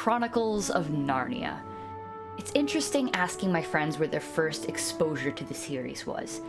Chronicles of Narnia. It's interesting asking my friends where their first exposure to the series was.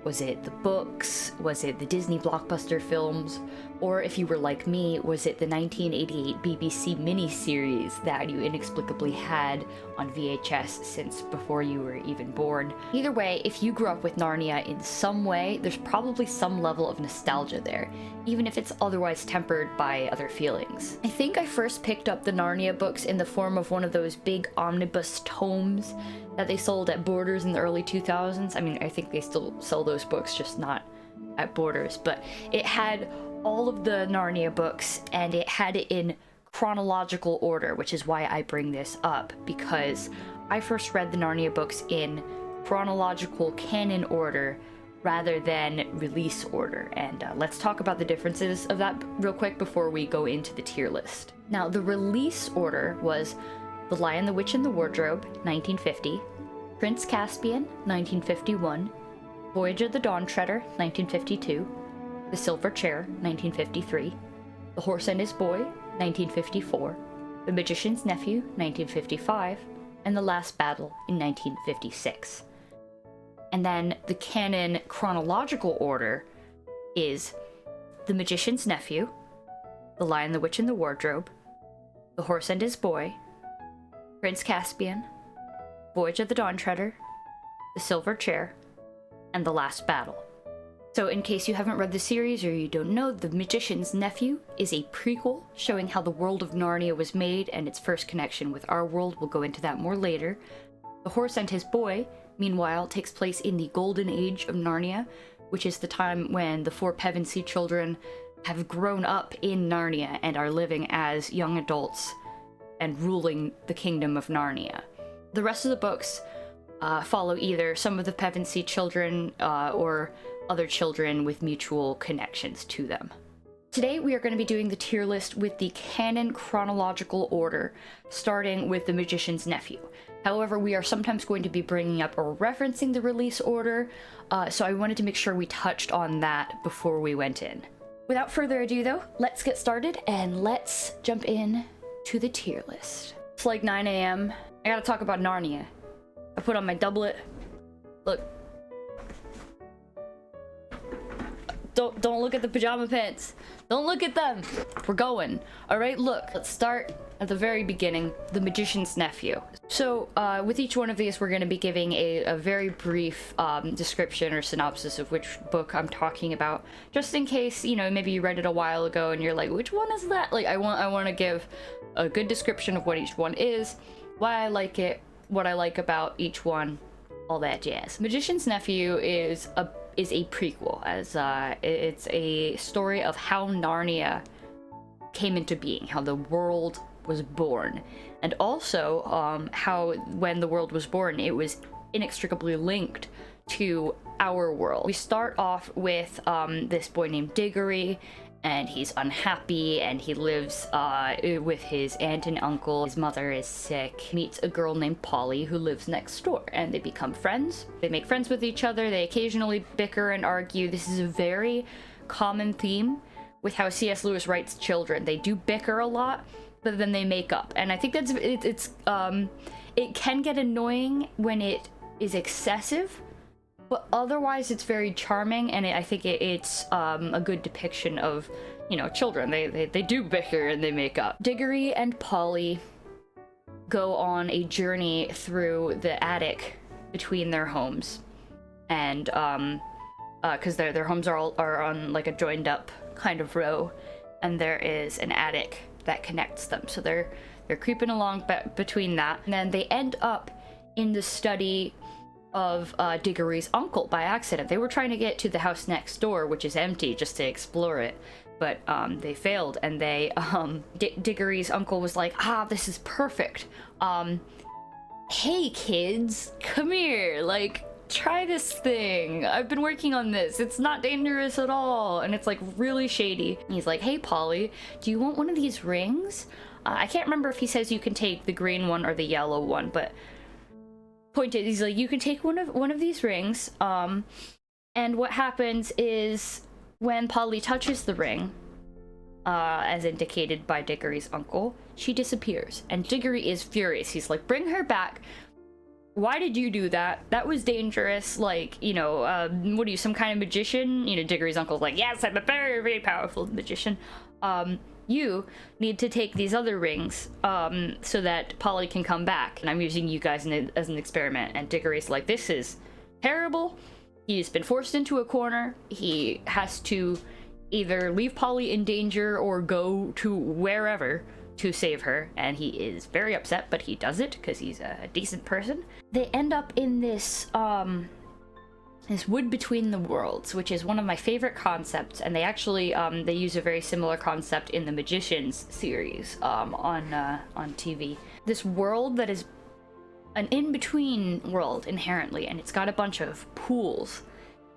Was it the books? Was it the Disney blockbuster films? Or if you were like me, was it the 1988 BBC miniseries that you inexplicably had on VHS since before you were even born? Either way, if you grew up with Narnia in some way, there's probably some level of nostalgia there, even if it's otherwise tempered by other feelings. I think I first picked up the Narnia books in the form of one of those big omnibus tomes that they sold at Borders in the early 2000s. I mean, I think they still sell those books, just not at Borders, but it had all of the Narnia books and it had it in chronological order, which is why I bring this up, because I first read the Narnia books in chronological canon order rather than release order. And let's talk about the differences of that real quick before we go into the tier list. Now, the release order was The Lion, the Witch, and the Wardrobe, 1950, Prince Caspian, 1951, Voyage of the Dawn Treader, 1952, The Silver Chair, 1953, The Horse and His Boy, 1954, The Magician's Nephew, 1955, and The Last Battle in 1956. And then the canon chronological order is The Magician's Nephew, The Lion, the Witch, and the Wardrobe, The Horse and His Boy, Prince Caspian, Voyage of the Dawn Treader, The Silver Chair, and The Last Battle. So in case you haven't read the series or you don't know, The Magician's Nephew is a prequel showing how the world of Narnia was made and its first connection with our world. We'll go into that more later. The Horse and His Boy, meanwhile, takes place in the Golden Age of Narnia, which is the time when the four Pevensey children have grown up in Narnia and are living as young adults and ruling the kingdom of Narnia. The rest of the books follow either some of the Pevensey children or other children with mutual connections to them. Today we are going to be doing the tier list with the canon chronological order, starting with The Magician's Nephew. However, we are sometimes going to be bringing up or referencing the release order, so I wanted to make sure we touched on that before we went in. Without further ado though, let's get started and let's jump in to the tier list. It's like 9 a.m. I gotta talk about Narnia. I put on my doublet. Look. Don't look at the pajama pants. Don't look at them. We're going. All right, look. Let's start at the very beginning. The Magician's Nephew. So with each one of these, we're going to be giving a very brief description or synopsis of which book I'm talking about, just in case, you know, maybe you read it a while ago and you're like, which one is that? Like, I want to give a good description of what each one is, why I like it, what I like about each one, all that jazz. Magician's Nephew is a prequel, as it's a story of how Narnia came into being, how the world was born, and also how when the world was born it was inextricably linked to our world. We start off with this boy named Diggory, and he's unhappy, and he lives with his aunt and uncle. His mother is sick. Meets a girl named Polly who lives next door, and they become friends. They make friends with each other. They occasionally bicker and argue. This is a very common theme with how C.S. Lewis writes children. They do bicker a lot, but then they make up. And I think that's it can get annoying when it is excessive, but otherwise it's very charming, and I think it's a good depiction of, you know, children. They do bicker and they make up. Diggory and Polly go on a journey through the attic between their homes, and because their homes are on like a joined up kind of row, and there is an attic that connects them. So they're creeping along between that, and then they end up in the study of Diggory's uncle by accident. They were trying to get to the house next door, which is empty, just to explore it, but they failed, and they Diggory's uncle was like, this is perfect. Hey kids, come here, like, try this thing. I've been working on this. It's not dangerous at all. And it's like really shady. And he's like, hey Polly, do you want one of these rings? I can't remember if he says you can take the green one or the yellow one, but point is, he's like, you can take one of these rings. And what happens is when Polly touches the ring, as indicated by Diggory's uncle, she disappears. And Diggory is furious. He's like, bring her back. Why did you do that? That was dangerous. Like, you know, what are you, some kind of magician? You know, Diggory's uncle's like, yes, I'm a very, very powerful magician. You need to take these other rings, so that Polly can come back. And I'm using you guys as an experiment. And Diggory's like, this is terrible. He's been forced into a corner. He has to either leave Polly in danger or go to wherever to save her, and he is very upset, but he does it because he's a decent person. They end up in this this wood between the worlds, which is one of my favorite concepts, and they actually they use a very similar concept in the Magicians series on TV. This world that is an in-between world inherently, and it's got a bunch of pools.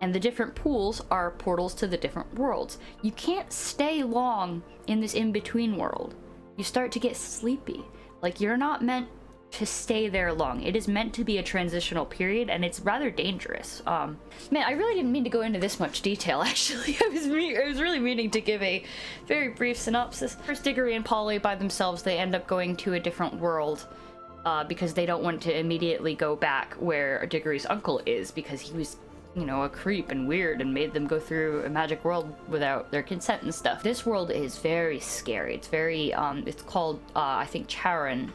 And the different pools are portals to the different worlds. You can't stay long in this in-between world. You start to get sleepy. Like, you're not meant to stay there long. It is meant to be a transitional period, and it's rather dangerous. Man, I really didn't mean to go into this much detail, actually. I was really meaning to give a very brief synopsis. First, Diggory and Polly by themselves, they end up going to a different world, because they don't want to immediately go back where Diggory's uncle is, because he was, you know, a creep and weird and made them go through a magic world without their consent and stuff. This world is very scary. It's very, it's called, I think Charn,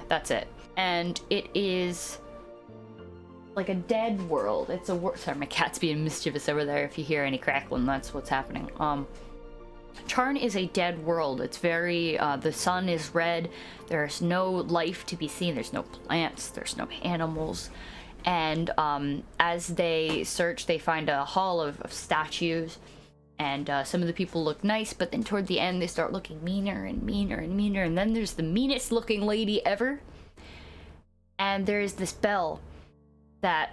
that's it. And it is like a dead world. It's a sorry, my cat's being mischievous over there. If you hear any crackling, that's what's happening. Charn is a dead world. It's very, the sun is red. There's no life to be seen. There's no plants. There's no animals. And as they search, they find a hall of statues, and some of the people look nice, but then toward the end they start looking meaner and meaner and meaner, and then there's the meanest looking lady ever, and there's this bell that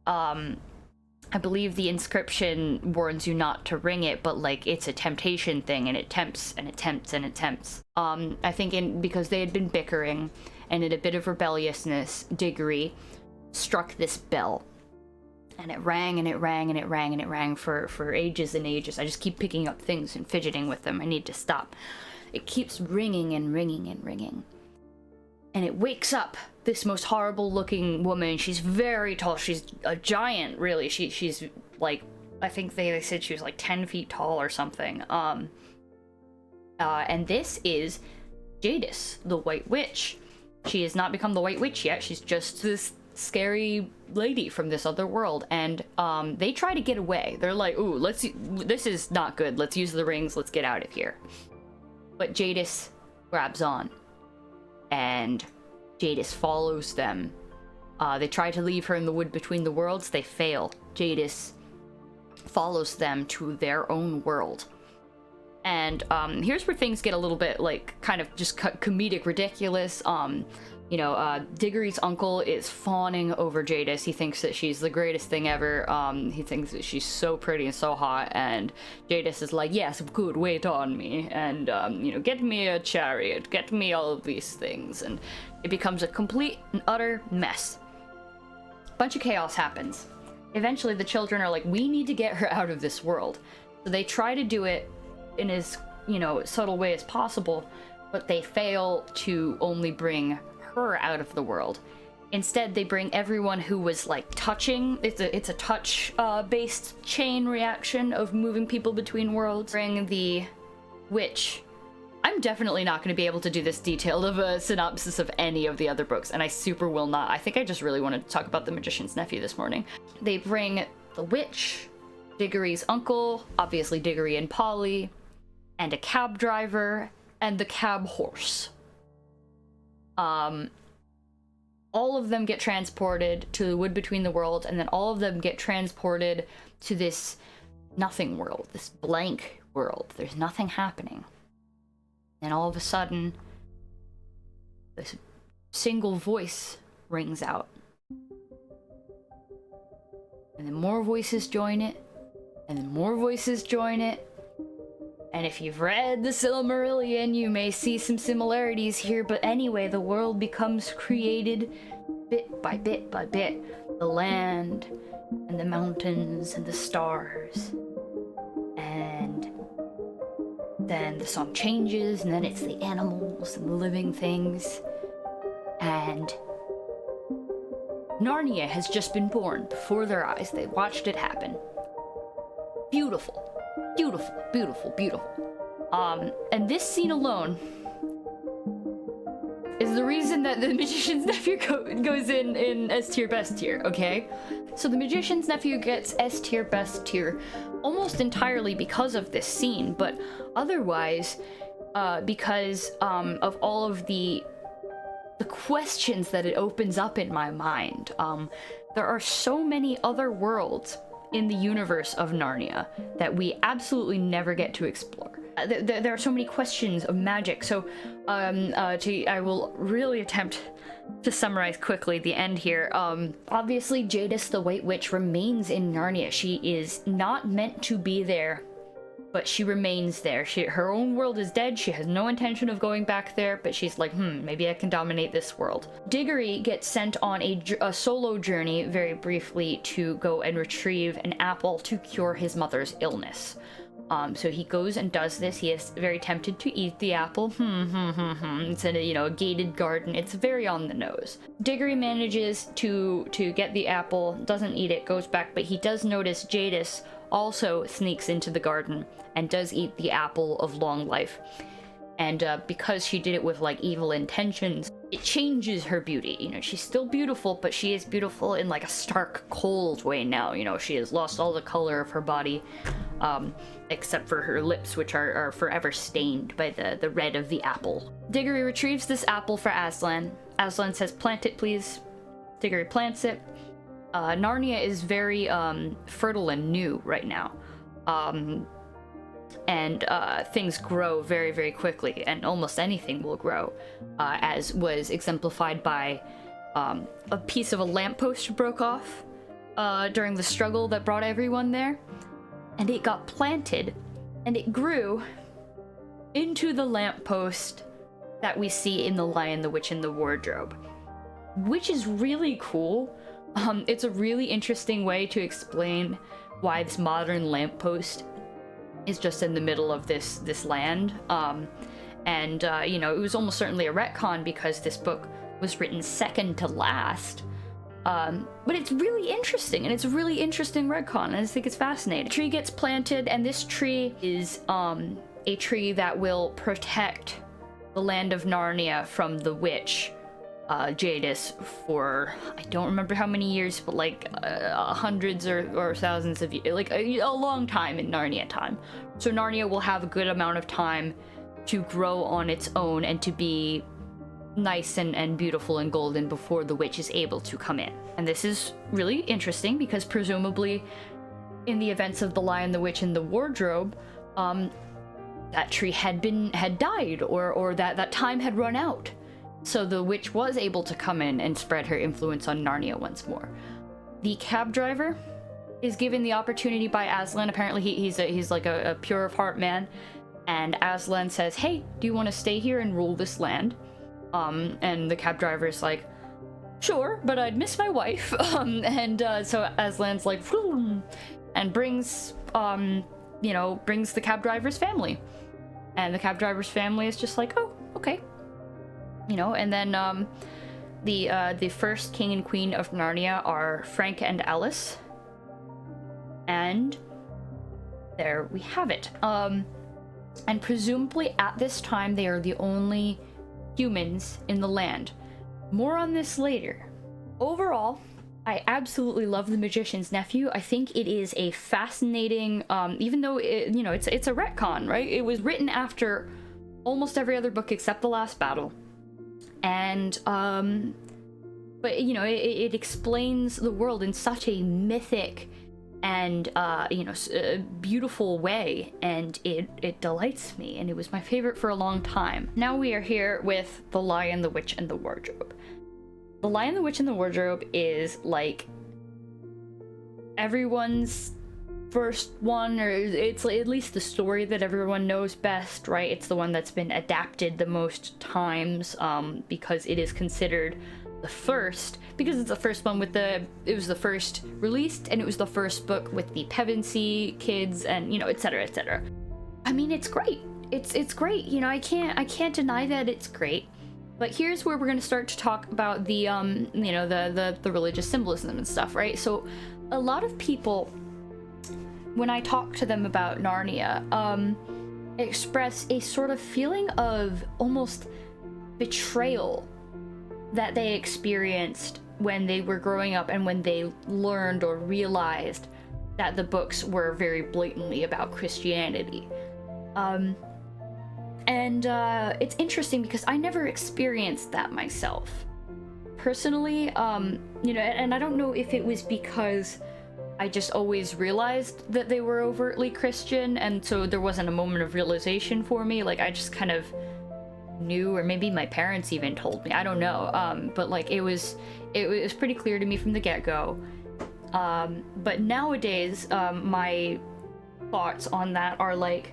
I believe the inscription warns you not to ring it, but like it's a temptation thing, and it tempts and it tempts and it tempts. I think because they had been bickering, and in a bit of rebelliousness, Diggory struck this bell, and it rang and it rang and it rang and it rang for ages and ages. I just keep picking up things and fidgeting with them. I need to stop. It keeps ringing and ringing and ringing, and it wakes up this most horrible looking woman. She's very tall. She's a giant, really. She's like, I think they said she was like 10 feet tall or something. And this is Jadis, the White Witch. She has not become the White Witch yet. She's just this scary lady from this other world, and they try to get away. They're like, ooh, this is not good. Let's use the rings. Let's get out of here. But Jadis grabs on, and Jadis follows them. They try to leave her in the wood between the worlds. They fail. Jadis follows them to their own world. And here's where things get a little bit, like, kind of just comedic ridiculous. You know, Diggory's uncle is fawning over Jadis. He thinks that she's the greatest thing ever. He thinks that she's so pretty and so hot, and Jadis is like, yes, good, wait on me, and, you know, get me a chariot, get me all of these things, and it becomes a complete and utter mess. Bunch of chaos happens. Eventually, the children are like, we need to get her out of this world. So they try to do it in as, you know, subtle way as possible, but they fail to only bring her out of the world. Instead, they bring everyone who was like touching. It's a touch based chain reaction of moving people between worlds. Bring the witch. I'm definitely not going to be able to do this detailed of a synopsis of any of the other books, and I super will not. I think I just really wanted to talk about the Magician's Nephew this morning. They bring the witch, Diggory's uncle, obviously Diggory and Polly, and a cab driver, and the cab horse. All of them get transported to the wood between the worlds, and then all of them get transported to this nothing world, this blank world. There's nothing happening. And all of a sudden, this single voice rings out. And then more voices join it, and then more voices join it. And if you've read the Silmarillion, you may see some similarities here, but anyway, the world becomes created bit by bit by bit. The land, and the mountains, and the stars. And then the song changes, and then it's the animals and the living things. And Narnia has just been born before their eyes. They watched it happen. Beautiful. Beautiful, beautiful, beautiful. And this scene alone is the reason that the Magician's Nephew goes in S tier, best tier, okay? So the Magician's Nephew gets S tier, best tier almost entirely because of this scene, but otherwise, because of all of the questions that it opens up in my mind. There are so many other worlds in the universe of Narnia that we absolutely never get to explore. There are so many questions of magic, so I will really attempt to summarize quickly the end here. Obviously, Jadis the White Witch remains in Narnia. She is not meant to be there, but she remains there. Her own world is dead. She has no intention of going back there, but she's like, maybe I can dominate this world. Diggory gets sent on a solo journey, very briefly, to go and retrieve an apple to cure his mother's illness. So he goes and does this. He is very tempted to eat the apple. It's in a gated garden. It's very on the nose. Diggory manages to get the apple, doesn't eat it, goes back, but he does notice Jadis also sneaks into the garden and does eat the apple of long life. And because she did it with like evil intentions, it changes her beauty. She's still beautiful, but she is beautiful in like a stark, cold way now. She has lost all the color of her body, except for her lips, which are forever stained by the red of the apple. Diggory retrieves this apple for Aslan. Aslan says, "Plant it, please." Diggory plants it. Narnia is very fertile and new right now. And things grow very, very quickly, and almost anything will grow, as was exemplified by a piece of a lamppost broke off during the struggle that brought everyone there, and it got planted, and it grew into the lamppost that we see in The Lion, the Witch, and the Wardrobe, which is really cool. It's a really interesting way to explain why this modern lamppost is just in the middle of this land. It was almost certainly a retcon because this book was written second to last. But it's really interesting, and it's a really interesting retcon, and I just think it's fascinating. A tree gets planted, and this tree is a tree that will protect the land of Narnia from the witch, Jadis, for I don't remember how many years, but like hundreds or thousands of years, like a long time in Narnia time. So Narnia will have a good amount of time to grow on its own and to be nice and beautiful and golden before the witch is able to come in. And this is really interesting because presumably in the events of The Lion, the Witch, and the Wardrobe, that tree had died, or that time had run out. So the witch was able to come in and spread her influence on Narnia once more. The cab driver is given the opportunity by Aslan. Apparently he's like a pure of heart man. And Aslan says, "Hey, do you want to stay here and rule this land?" And the cab driver is like, "Sure, but I'd miss my wife." So Aslan's like, "Vroom," and brings the cab driver's family. And the cab driver's family is just like, "Oh, okay." And then the first king and queen of Narnia are Frank and Alice. And there we have it. And presumably at this time they are the only humans in the land. More on this later. Overall, I absolutely love The Magician's Nephew. I think it is a fascinating, even though it's a retcon, right? It was written after almost every other book except The Last Battle. And but it explains the world in such a mythic and beautiful way, and it delights me, and it was my favorite for a long time. Now we are here with The Lion, the Witch, and the Wardrobe. The Lion, the Witch, and the Wardrobe is like everyone's first one, or it's at least the story that everyone knows best, right? It's the one that's been adapted the most times, because it is considered the first, because it's the first one it was the first released, and it was the first book with the Pevensey kids, and etc., etc. I mean, it's great. it's great. You know, I can't deny that it's great. But here's where we're going to start to talk about the you know, the religious symbolism and stuff, right? So a lot of people, when I talk to them about Narnia, express a sort of feeling of almost betrayal that they experienced when they were growing up and when they learned or realized that the books were very blatantly about Christianity. It's interesting because I never experienced that myself. Personally, you know, and I don't know if it was because I just always realized that they were overtly Christian, and so there wasn't a moment of realization for me. Like, I just kind of knew, or maybe my parents even told me, I don't know. But like, it was pretty clear to me from the get-go. But nowadays, my thoughts on that are like,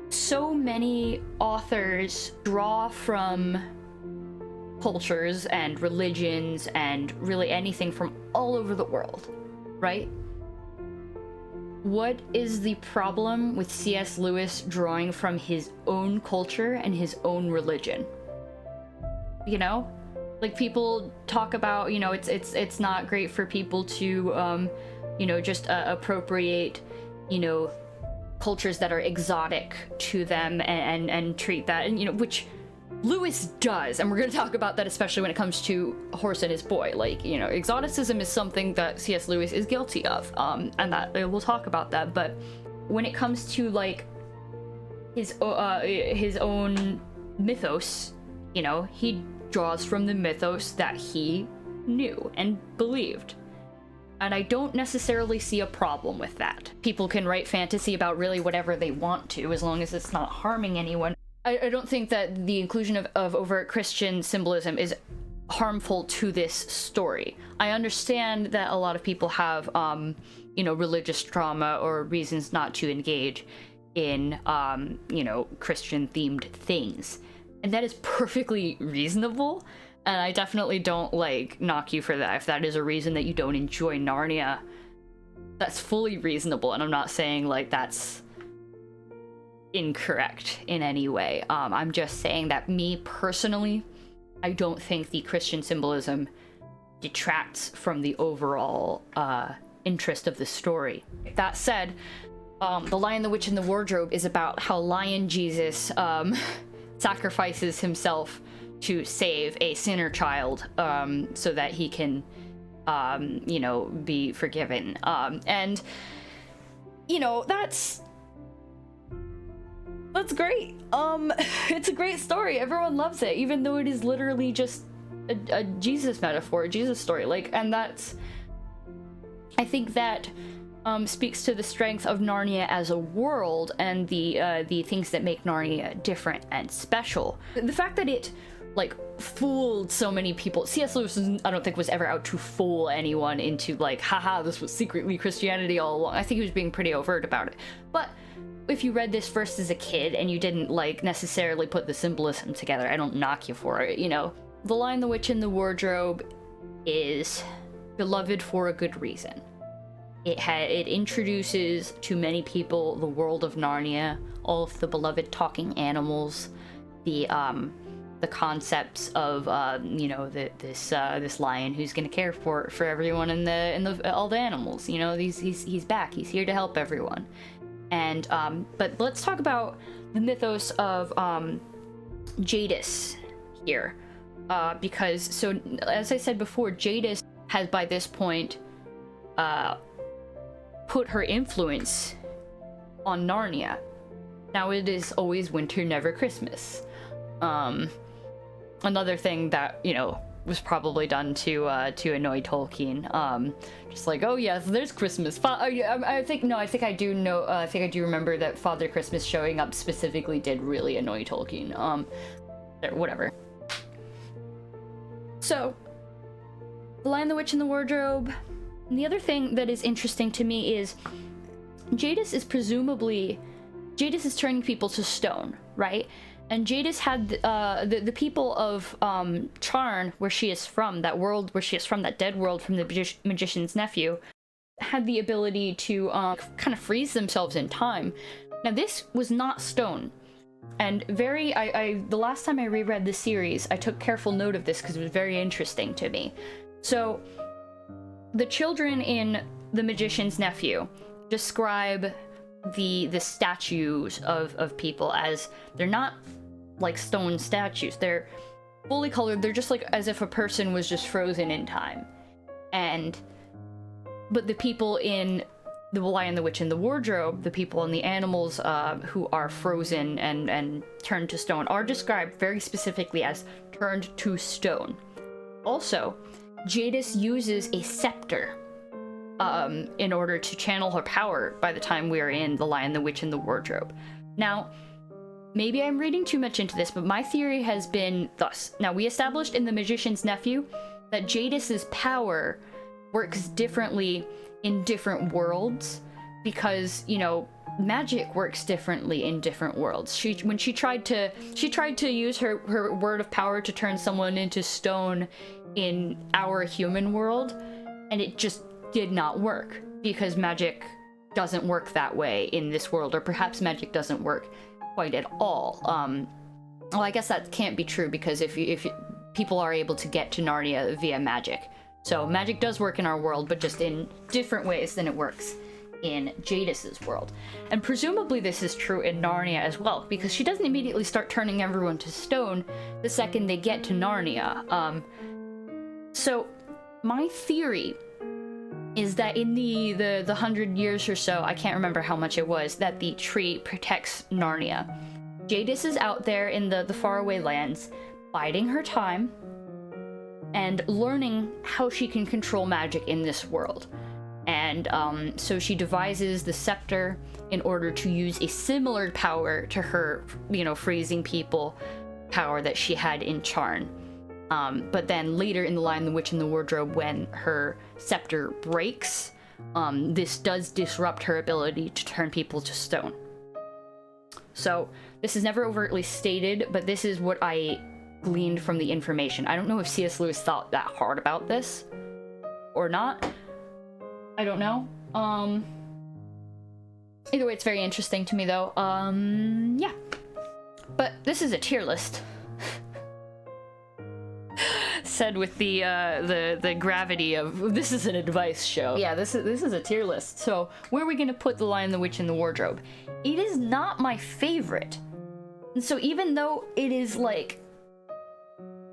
so many authors draw from cultures and religions and really anything from all over the world, right? What is the problem with C.S. Lewis drawing from his own culture and his own religion? You know? Like, people talk about, you know, it's not great for people to, you know, just appropriate, you know, cultures that are exotic to them and treat that, and, you know, which Lewis does, and we're going to talk about that, especially when it comes to Horse and His Boy. Like, you know, exoticism is something that C.S. Lewis is guilty of, and that we'll talk about that. But when it comes to like his own mythos, you know, he draws from the mythos that he knew and believed. And I don't necessarily see a problem with that. People can write fantasy about really whatever they want to, as long as it's not harming anyone. I don't think that the inclusion of overt Christian symbolism is harmful to this story. I understand that a lot of people have, you know, religious trauma or reasons not to engage in, you know, Christian-themed things. And that is perfectly reasonable. And I definitely don't, like, knock you for that. If that is a reason that you don't enjoy Narnia, that's fully reasonable. And I'm not saying, like, that's incorrect in any way. I'm just saying that me, personally, I don't think the Christian symbolism detracts from the overall interest of the story. That said, The Lion, the Witch, and the Wardrobe is about how Lion Jesus sacrifices himself to save a sinner child, so that he can, you know, be forgiven. And, you know, that's great. It's a great story. Everyone loves it, even though it is literally just a Jesus metaphor, a Jesus story. Like, and that's, I think that speaks to the strength of Narnia as a world and the things that make Narnia different and special. The fact that it, like, fooled so many people. C.S. Lewis, I don't think, was ever out to fool anyone into, like, haha, this was secretly Christianity all along. I think he was being pretty overt about it. But if you read this first as a kid and you didn't, like, necessarily put the symbolism together, I don't knock you for it, you know? The Lion, the Witch, and the Wardrobe is beloved for a good reason. It introduces to many people the world of Narnia, all of the beloved talking animals, the concepts of, you know, this lion who's gonna care for everyone and all the animals. You know, he's back. He's here to help everyone. And but let's talk about the mythos of Jadis here, because, so as I said before, Jadis has by this point put her influence on Narnia. Now it is always winter, never Christmas. Another thing that, you know, was probably done to annoy Tolkien. Just like, oh yes, there's Christmas. I think I do remember that Father Christmas showing up specifically did really annoy Tolkien. Whatever. So, The Lion, the Witch, and the Wardrobe. And the other thing that is interesting to me is Jadis is turning people to stone, right? And Jadis had the people of Charn, where she is from, that world where she is from, that dead world from the magician's nephew, had the ability to kind of freeze themselves in time, Now this was not stone. And the last time I reread the series, I took careful note of this because it was very interesting to me. So, the children in The Magician's Nephew describe the statues of people as, they're not like stone statues. They're fully colored. They're just like as if a person was just frozen in time. But the people in The Lion, the Witch, and the Wardrobe, the people and the animals who are frozen and turned to stone, are described very specifically as turned to stone. Also, Jadis uses a scepter in order to channel her power by the time we're in The Lion, the Witch, and the Wardrobe. Now, maybe I'm reading too much into this, but my theory has been thus. Now, we established in The Magician's Nephew that Jadis's power works differently in different worlds because, you know, magic works differently in different worlds. When she tried to use her word of power to turn someone into stone in our human world, and it just did not work because magic doesn't work that way in this world, or perhaps magic doesn't work quite at all. Well, I guess that can't be true because if people are able to get to Narnia via magic. So magic does work in our world, but just in different ways than it works in Jadis's world. And presumably this is true in Narnia as well, because she doesn't immediately start turning everyone to stone the second they get to Narnia. So my theory is that in the 100 years or so, I can't remember how much it was, that the tree protects Narnia. Jadis is out there in the faraway lands, biding her time, and learning how she can control magic in this world. And so she devises the scepter in order to use a similar power to her, you know, freezing people power that she had in Charn. But then later in The Lion, the Witch, and the Wardrobe, when her scepter breaks, this does disrupt her ability to turn people to stone. So this is never overtly stated, but this is what I gleaned from the information. I don't know if C.S. Lewis thought that hard about this or not. I don't know. Either way, it's very interesting to me, though. Yeah. But this is a tier list. Said with the gravity of, this is an advice show. Yeah, this is a tier list. So where are we gonna put The Lion, the Witch, and the Wardrobe? It is not my favorite. And so even though it is like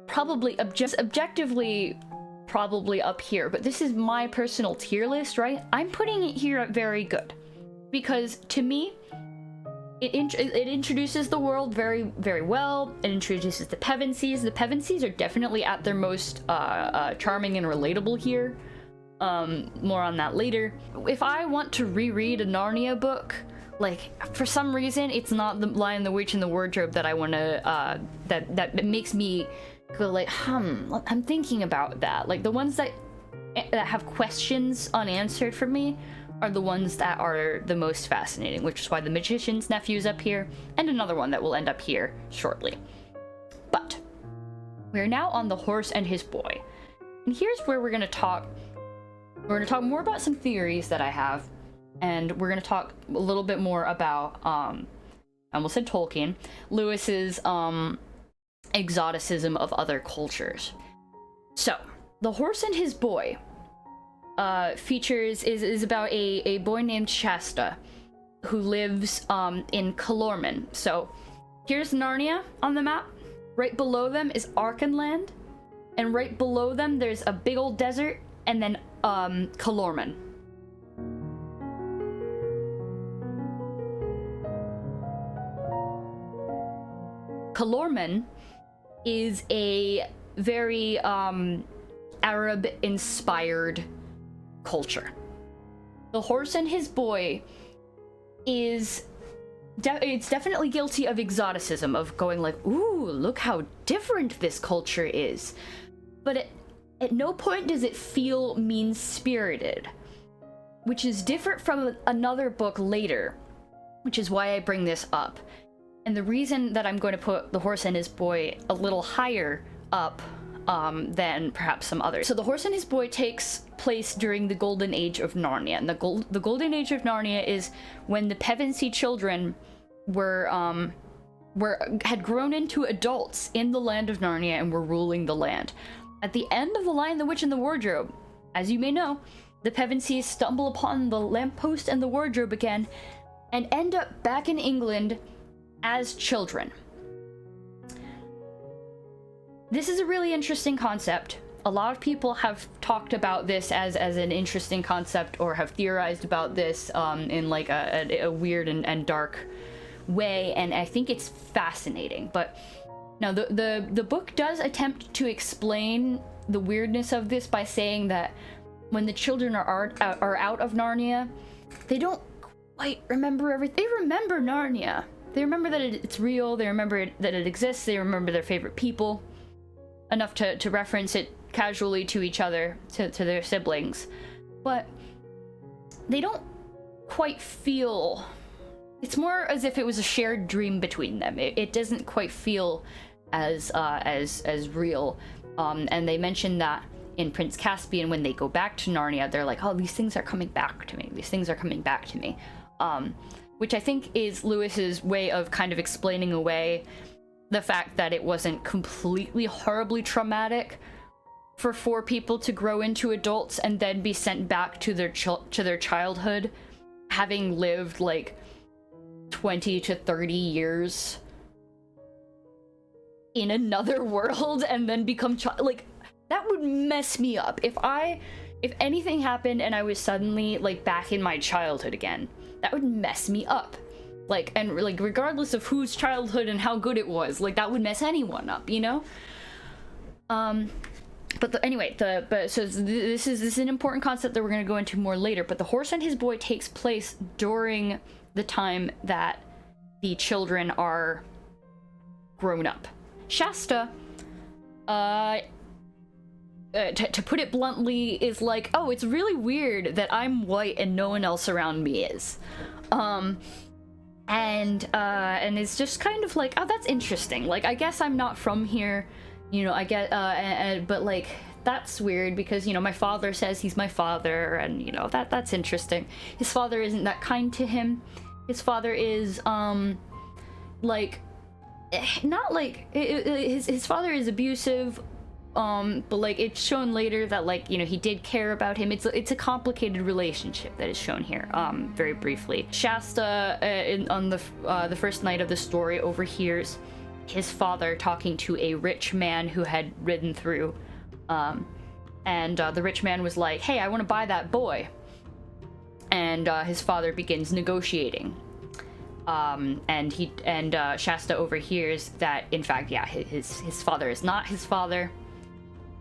probably objectively probably up here, but this is my personal tier list, right? I'm putting it here at very good because to me it introduces the world very, very well. It introduces the Pevensies. The Pevensies are definitely at their most charming and relatable here. More on that later. If I want to reread a Narnia book, like, for some reason, it's not The Lion, the Witch, and the Wardrobe that I want to, that makes me go like, I'm thinking about that. Like, the ones that have questions unanswered for me are the ones that are the most fascinating, which is why The Magician's Nephew is up here, and another one that will end up here shortly. But we're now on The Horse and His Boy. And here's where we're going to talk more about some theories that I have, and we're going to talk a little bit more about, I almost said Tolkien, Lewis's exoticism of other cultures. So, The Horse and His Boy is about a boy named Shasta who lives in Calormen. So here's Narnia on the map. Right below them is Archenland, and right below them there's a big old desert, and then Calormen. Calormen is a very Arab-inspired culture. The Horse and His Boy is it's definitely guilty of exoticism, of going like, ooh, look how different this culture is. But at no point does it feel mean-spirited, which is different from another book later, which is why I bring this up. And the reason that I'm going to put The Horse and His Boy a little higher up than perhaps some others. So The Horse and His Boy takes place during the Golden Age of Narnia. And the Golden Age of Narnia is when the Pevensey children had grown into adults in the land of Narnia and were ruling the land. At the end of The Lion, the Witch, and the Wardrobe, as you may know, the Pevensies stumble upon the lamppost and the wardrobe again and end up back in England as children. This is a really interesting concept. A lot of people have talked about this as an interesting concept, or have theorized about this in like a weird and dark way, and I think it's fascinating. But now the book does attempt to explain the weirdness of this by saying that when the children are out of Narnia, they don't quite remember everything. They remember Narnia. They remember that it's real. They remember that it exists. They remember their favorite people enough to reference it casually to each other, to their siblings. But they don't quite feel... It's more as if it was a shared dream between them. It doesn't quite feel as real. And they mention that in Prince Caspian, when they go back to Narnia, they're like, oh, these things are coming back to me. These things are coming back to me. Which I think is Lewis's way of kind of explaining away the fact that it wasn't completely horribly traumatic for 4 people to grow into adults and then be sent back to their childhood, having lived like 20 to 30 years in another world and then become like, that would mess me up. If anything happened and I was suddenly like back in my childhood again, that would mess me up. Like, and like regardless of whose childhood and how good it was, like that would mess anyone up, you know? But anyway, so this is an important concept that we're going to go into more later. But The Horse and His Boy takes place during the time that the children are grown up. Shasta, to put it bluntly, is like, oh, it's really weird that I'm white and no one else around me is. And it's just kind of like, oh, that's interesting. Like, I guess I'm not from here, you know, I get, but like, that's weird because, you know, my father says he's my father, and, you know, that's interesting. His father isn't that kind to him. His father is, like, not like, his father is abusive, but like, it's shown later that, like, you know, he did care about him. It's a complicated relationship that is shown here, very briefly. Shasta, on the first night of the story, overhears his father talking to a rich man who had ridden through, and the rich man was like, hey, I want to buy that boy. And his father begins negotiating, and Shasta overhears that, in fact, yeah, his father is not his father,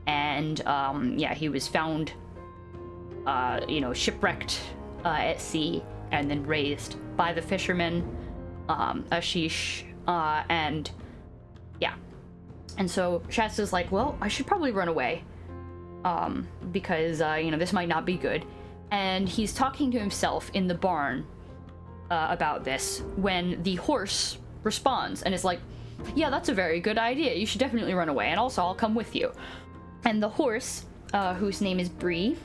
and yeah, he was found, you know, shipwrecked at sea and then raised by the fisherman, Ashish, and yeah, and so Shasta's like, well, I should probably run away, because you know, this might not be good. And he's talking to himself in the barn about this when the horse responds and is like, yeah, that's a very good idea. You should definitely run away, and also I'll come with you. And the horse, whose name is Bree,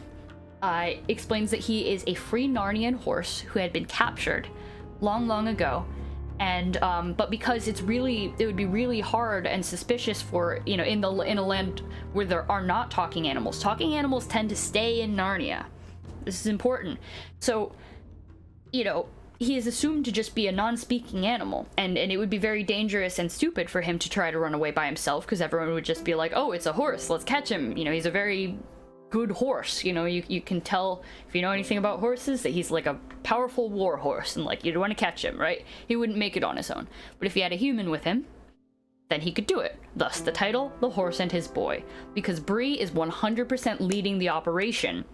explains that he is a free Narnian horse who had been captured long ago. And but because it would be really hard and suspicious for, you know, in a land where there are not talking animals. Talking animals tend to stay in Narnia. This is important. So, you know, he is assumed to just be a non-speaking animal, and it would be very dangerous and stupid for him to try to run away by himself, because everyone would just be like, oh, it's a horse, let's catch him. You know, he's a very good horse. You know, you can tell, if you know anything about horses, that he's like a powerful war horse, and like, you'd want to catch him, right? He wouldn't make it on his own. But if he had a human with him, then he could do it. Thus the title, The Horse and His Boy, because Bree is 100% leading the operation.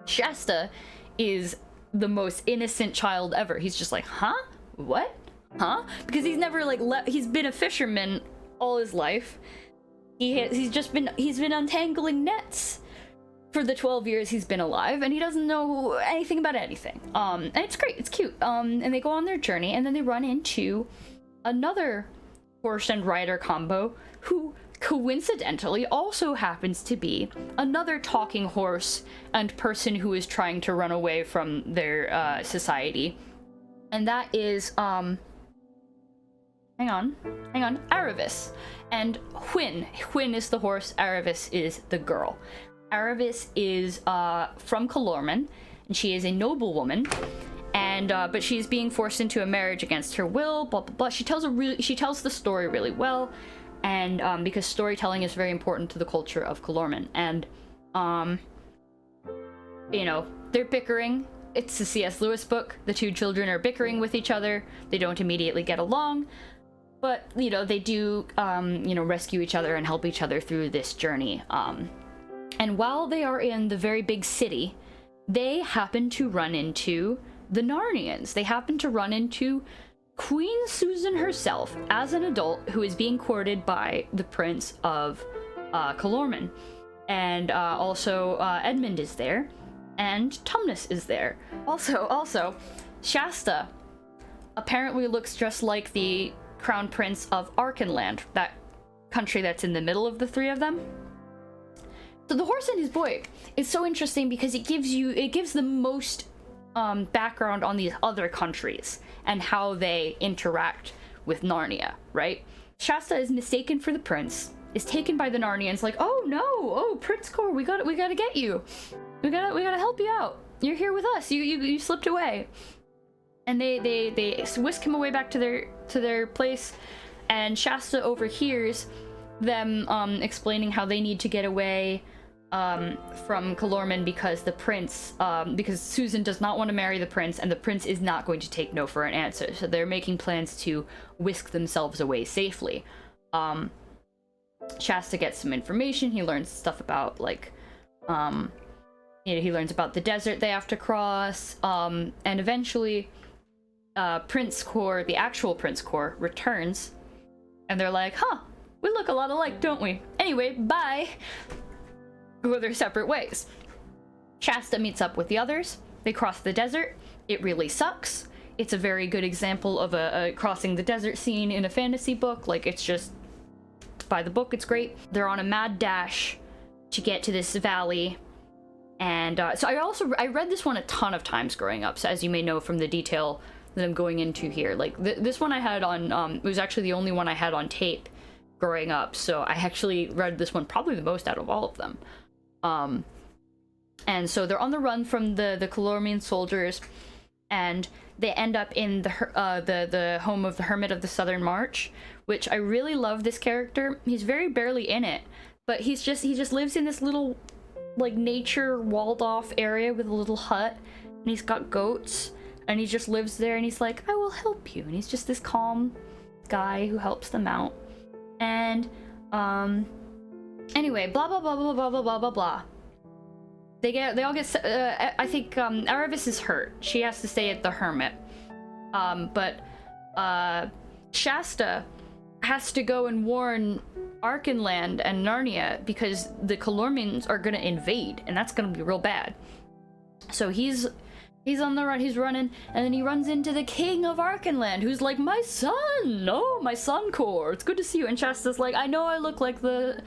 Shasta is the most innocent child ever. He's just like, huh? What? Huh? Because he's never like he's been a fisherman all his life. He's been untangling nets for the 12 years he's been alive, and he doesn't know anything about anything. And it's great, it's cute. And they go on their journey, and then they run into another horse and rider combo who coincidentally also happens to be another talking horse and person who is trying to run away from their society. And that is, hang on, Aravis. And Hwyn is the horse, Aravis is the girl. Aravis is from Calormen, and she is a noblewoman, and but she's being forced into a marriage against her will, blah blah blah. She tells the story really well, and because storytelling is very important to the culture of Calormen. And you know, they're bickering. It's a C.S. Lewis book. The two children are bickering with each other. They don't immediately get along, but you know, they do you know, rescue each other and help each other through this journey. And while they are in the very big city, they happen to run into the Narnians. They happen to run into Queen Susan herself as an adult, who is being courted by the Prince of Calormen. And also Edmund is there, and Tumnus is there. Also, Shasta apparently looks just like the Crown Prince of Archenland, that country that's in the middle of the three of them. So The Horse and His Boy is so interesting because it gives the most background on these other countries and how they interact with Narnia, right? Shasta is mistaken for the prince, is taken by the Narnians, like, oh no, oh Prince Cor, we gotta get you, we gotta help you out. You're here with us. You slipped away, and they whisk him away back to their place, and Shasta overhears them explaining how they need to get away from Calormen because the prince, because Susan does not want to marry the prince, and the prince is not going to take no for an answer. So they're making plans to whisk themselves away safely. Shasta gets some information. He learns stuff about, like, you know, he learns about the desert they have to cross, and eventually Prince Cor, the actual Prince Cor, returns, and they're like, huh, we look a lot alike, don't we? Anyway, bye. Go their separate ways. Shasta meets up with the others. They cross the desert. It really sucks. It's a very good example of a crossing the desert scene in a fantasy book. Like, it's just, by the book, it's great. They're on a mad dash to get to this valley. And so I read this one a ton of times growing up, so as you may know from the detail that I'm going into here. Like, this one I had on, it was actually the only one I had on tape growing up, so I actually read this one probably the most out of all of them. And so they're on the run from the Calormen soldiers, and they end up in the home of the Hermit of the Southern March, which I really love this character. He's very barely in it, but he just lives in this little, like, nature walled off area with a little hut, and he's got goats, and he just lives there, and he's like, I will help you, and he's just this calm guy who helps them out. And anyway, blah blah blah blah blah blah blah blah blah. They all get. I think Aravis is hurt. She has to stay at the Hermit. But Shasta has to go and warn Archenland and Narnia because the Calormens are gonna invade, and that's gonna be real bad. So he's on the run. He's running, and then he runs into the King of Archenland, who's like, my son, oh, my son Cor, it's good to see you. And Shasta's like, I know I look like the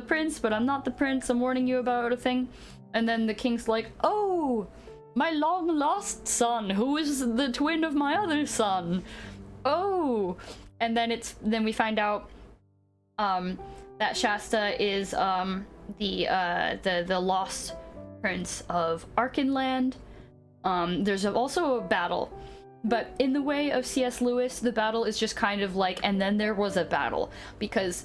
prince, but I'm not the prince. I'm warning you about a thing. And then the king's like, oh, my long lost son, who is the twin of my other son. Oh, and then we find out that Shasta is the lost prince of Archenland. There's also a battle, but in the way of C.S. Lewis, the battle is just kind of like, and then there was a battle, because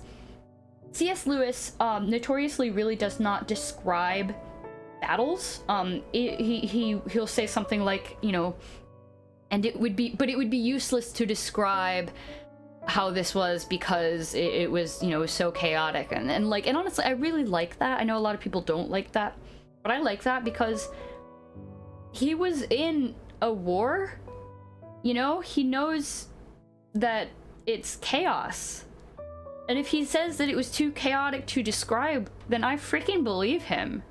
C.S. Lewis notoriously really does not describe battles. He'll say something like, you know, and it would be useless to describe how this was because it was, you know, so chaotic, and honestly, I really like that. I know a lot of people don't like that, but I like that because he was in a war, you know? He knows that it's chaos. And if he says that it was too chaotic to describe, then I freaking believe him.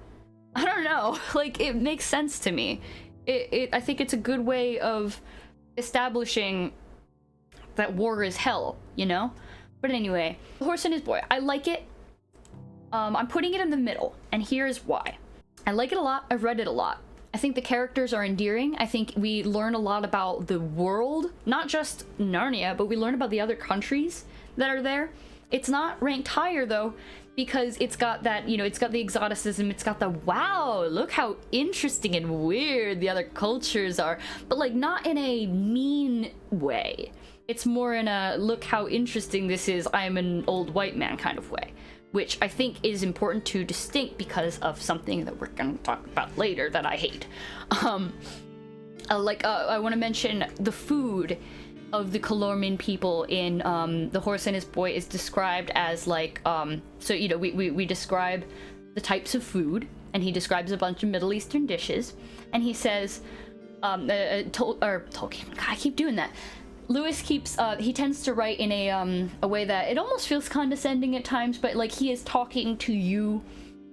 I don't know, like, it makes sense to me. I think it's a good way of establishing that war is hell, you know? But anyway, The Horse and His Boy. I like it. I'm putting it in the middle, and here's why. I like it a lot. I've read it a lot. I think the characters are endearing. I think we learn a lot about the world, not just Narnia, but we learn about the other countries that are there. It's not ranked higher though, because it's got that, you know, it's got the exoticism, it's got the wow, look how interesting and weird the other cultures are, but like not in a mean way. It's more in a look how interesting this is, I'm an old white man kind of way, which I think is important to distinct because of something that we're going to talk about later that I hate. I want to mention the food of the Calormen people in The Horse and His Boy is described as like, so, you know, we describe the types of food, and he describes a bunch of Middle Eastern dishes, and he says, Tolkien, God, I keep doing that. Lewis keeps, he tends to write in a way that it almost feels condescending at times, but like he is talking to you,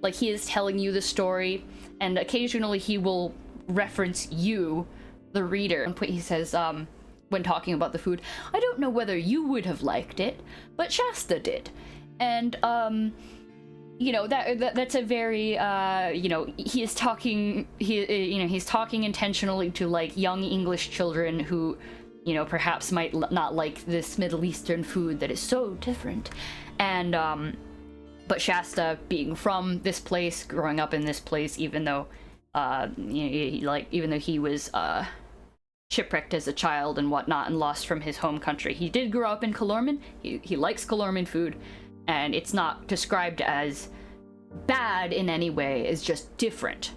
like he is telling you the story, and occasionally he will reference you, the reader. And he says, when talking about the food, I don't know whether you would have liked it, but Shasta did. And, you know, that's a very, you know, he's talking intentionally to like young English children who, you know, perhaps might not like this Middle Eastern food that is so different. And, but Shasta being from this place, growing up in this place, even though, even though he was, shipwrecked as a child and whatnot and lost from his home country, he did grow up in Calormen. He likes Calormen food, and it's not described as bad in any way, it's just different,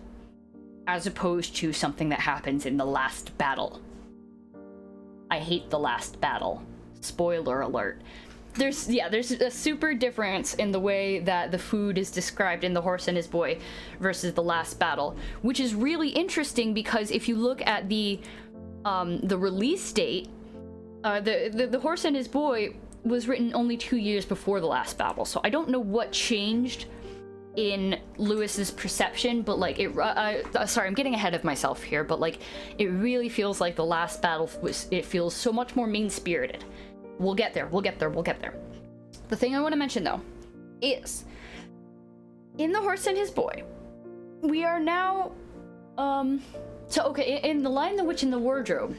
as opposed to something that happens in the last battle. I hate the last battle. Spoiler alert. There's a super difference in the way that the food is described in The Horse and His Boy versus the last battle, which is really interesting because if you look at the release date, the Horse and His Boy was written only 2 years before the last battle, so I don't know what changed in Lewis's perception, but like sorry, I'm getting ahead of myself here, but like it really feels like the last battle it feels so much more mean-spirited. We'll get there. The thing I want to mention though is in The Horse and His Boy, we are now in The Lion, the Witch, and the Wardrobe,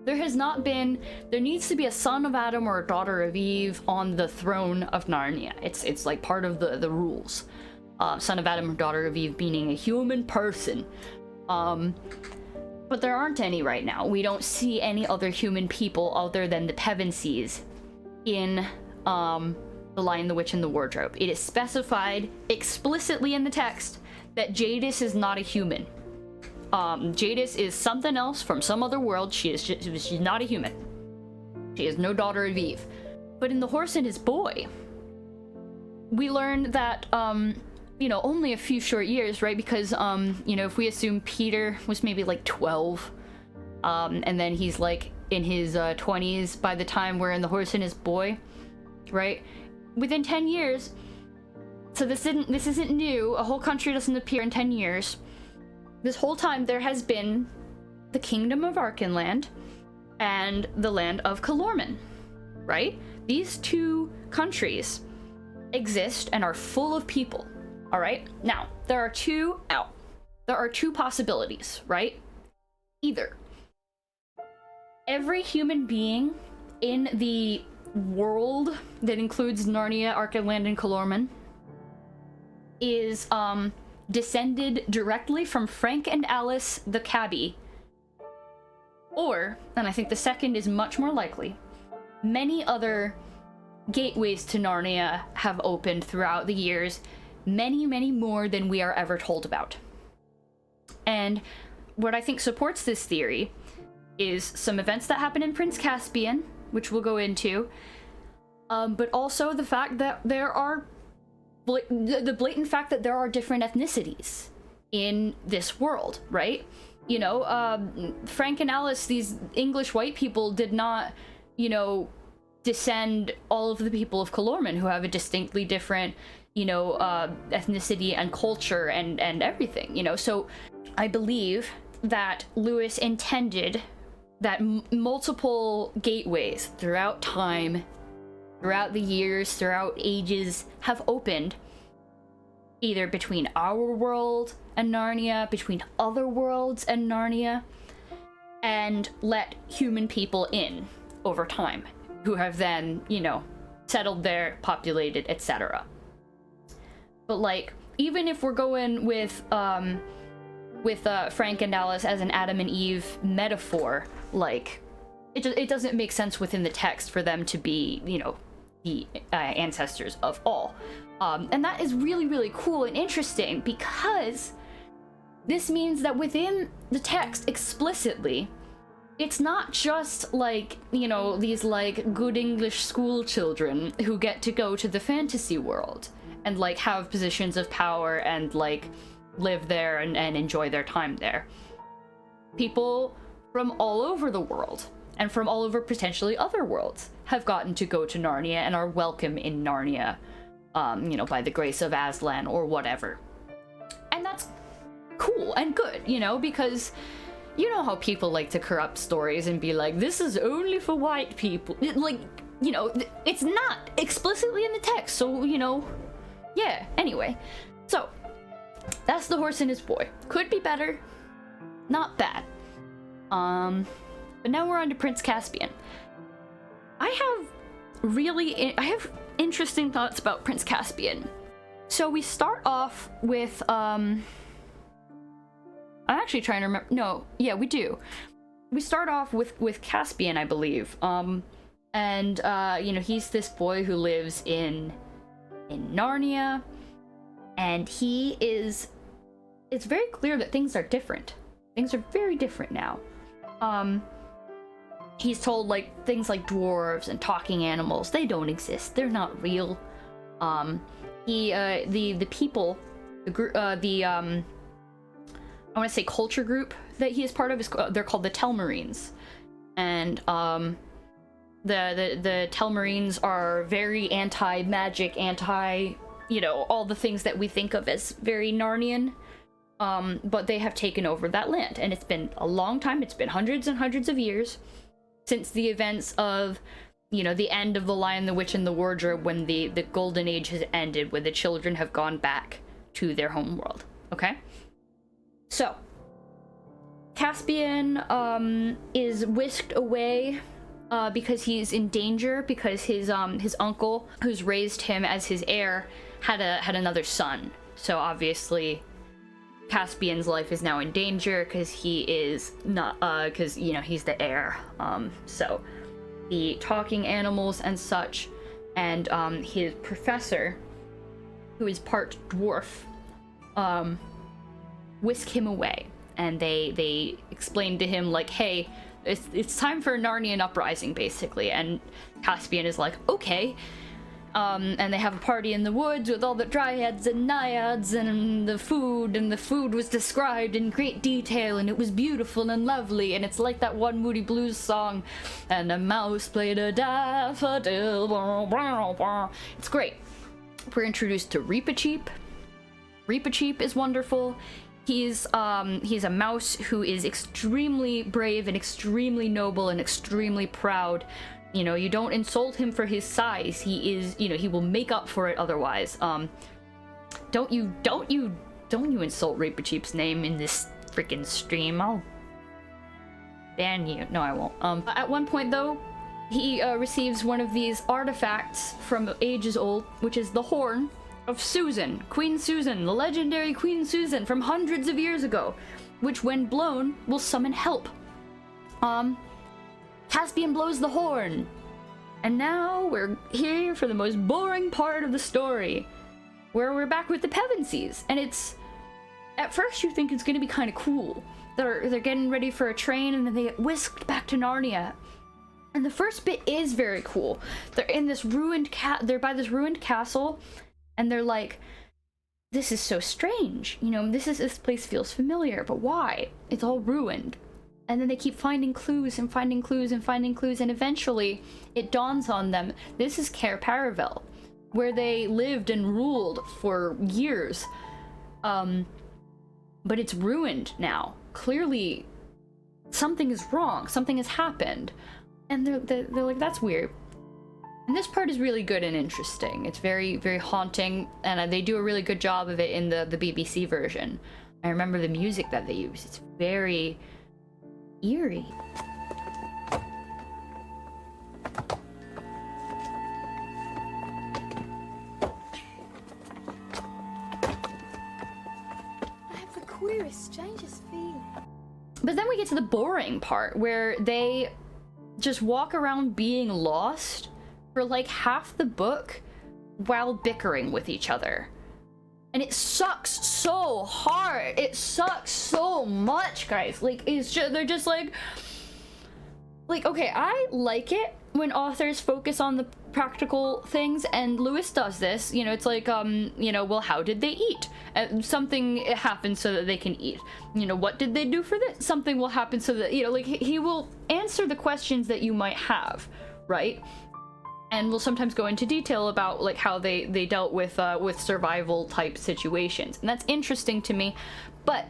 there needs to be a son of Adam or a daughter of Eve on the throne of Narnia. It's like part of the rules. Son of Adam or daughter of Eve meaning a human person. But there aren't any right now. We don't see any other human people other than the Pevensies in The Lion, the Witch, and the Wardrobe. It is specified explicitly in the text that Jadis is not a human. Jadis is something else from some other world. She's not a human. She is no daughter of Eve. But in The Horse and His Boy, we learn that, you know, only a few short years, right? Because, you know, if we assume Peter was maybe like 12, and then he's like in his 20s by the time we're in The Horse and His Boy, right? Within 10 years, so this isn't new. A whole country doesn't appear in 10 years. This whole time there has been the Kingdom of Archenland and the land of Calormen, right? These two countries exist and are full of people, all right? Now, there are two possibilities, right? Either every human being in the world that includes Narnia, Archenland, and Calormen is, descended directly from Frank and Alice the Cabbie. Or, and I think the second is much more likely, many other gateways to Narnia have opened throughout the years, many, many more than we are ever told about. And what I think supports this theory is some events that happen in Prince Caspian, which we'll go into, but also the fact that there are the blatant fact that there are different ethnicities in this world, right? You know, Frank and Alice, these English white people, did not, you know, descend all of the people of Calormen, who have a distinctly different, you know, ethnicity and culture and everything, you know. So I believe that Lewis intended that multiple gateways throughout time throughout the years, throughout ages, have opened either between our world and Narnia, between other worlds and Narnia, and let human people in over time, who have then, you know, settled there, populated, etc. But like, even if we're going with Frank and Alice as an Adam and Eve metaphor, like, it doesn't make sense within the text for them to be, you know, the ancestors of all. And that is really, really cool and interesting, because this means that within the text explicitly, it's not just like, you know, these like good English school children who get to go to the fantasy world and like have positions of power and like live there and enjoy their time there. People from all over the world and from all over potentially other worlds have gotten to go to Narnia and are welcome in Narnia, you know, by the grace of Aslan or whatever. And that's cool and good, you know, because you know how people like to corrupt stories and be like, this is only for white people. Like, you know, it's not explicitly in the text, so, you know, yeah, anyway. So, that's The Horse and His Boy. Could be better. Not bad. But now we're on to Prince Caspian. I have interesting thoughts about Prince Caspian. So we start off with, I'm actually trying to remember. No, yeah, we do. We start off with Caspian, I believe. You know, he's this boy who lives in Narnia, and it's very clear that things are different. Things are very different now. He's told like things like dwarves and talking animals, they don't exist. They're not real. The people, the group, I want to say culture group that he is part of is they're called the Telmarines, and the Telmarines are very anti-magic, you know, all the things that we think of as very Narnian. But they have taken over that land, and it's been a long time. It's been hundreds and hundreds of years since the events of, you know, the end of The Lion, the Witch, and the Wardrobe, when the Golden Age has ended, where the children have gone back to their home world. Okay? So, Caspian is whisked away because he's in danger, because his uncle, who's raised him as his heir, had another son. So obviously, Caspian's life is now in danger because he is not, because, you know, he's the heir. So the talking animals and such, and his professor, who is part dwarf, whisk him away, and they explain to him like, hey, it's time for a Narnian uprising, basically. And Caspian is like, okay. And they have a party in the woods with all the dryads and naiads and the food was described in great detail, and it was beautiful and lovely, and it's like that one Moody Blues song, and a mouse played a daffodil, blah, blah, blah. It's great. We're introduced to Reepicheep. Reepicheep is wonderful. He's a mouse who is extremely brave and extremely noble and extremely proud. You know, you don't insult him for his size. He is, you know, he will make up for it otherwise. Don't you insult Reepicheep's name in this freaking stream. I'll ban you. No, I won't. At one point though, he receives one of these artifacts from ages old, which is the horn of Susan, Queen Susan, the legendary Queen Susan from hundreds of years ago, which when blown will summon help. Caspian blows the horn, and now we're here for the most boring part of the story, where we're back with the Pevensies, and it's, at first you think it's gonna be kind of cool. They're getting ready for a train, and then they get whisked back to Narnia. And the first bit is very cool. They're in this ruined they're by this ruined castle, and they're like, this is so strange. You know, this place feels familiar, but why? It's all ruined. And then they keep finding clues and finding clues and finding clues, and eventually it dawns on them, this is Cair Paravel, where they lived and ruled for years. But it's ruined now. Clearly, something is wrong. Something has happened. And they're like, that's weird. And this part is really good and interesting. It's very, very haunting, and they do a really good job of it in the BBC version. I remember the music that they use. It's very eerie. Strangest feeling. But then we get to the boring part where they just walk around being lost for like half the book while bickering with each other. And it sucks so hard. It sucks so much, guys. Like, it's just, they're just like, okay, I like it when authors focus on the practical things, and Lewis does this. You know, it's like, you know, well, how did they eat? Something happens so that they can eat. You know, what did they do for this? Something will happen so that, you know, like, he will answer the questions that you might have, right? And we'll sometimes go into detail about, like, how they dealt with survival type situations. And that's interesting to me. But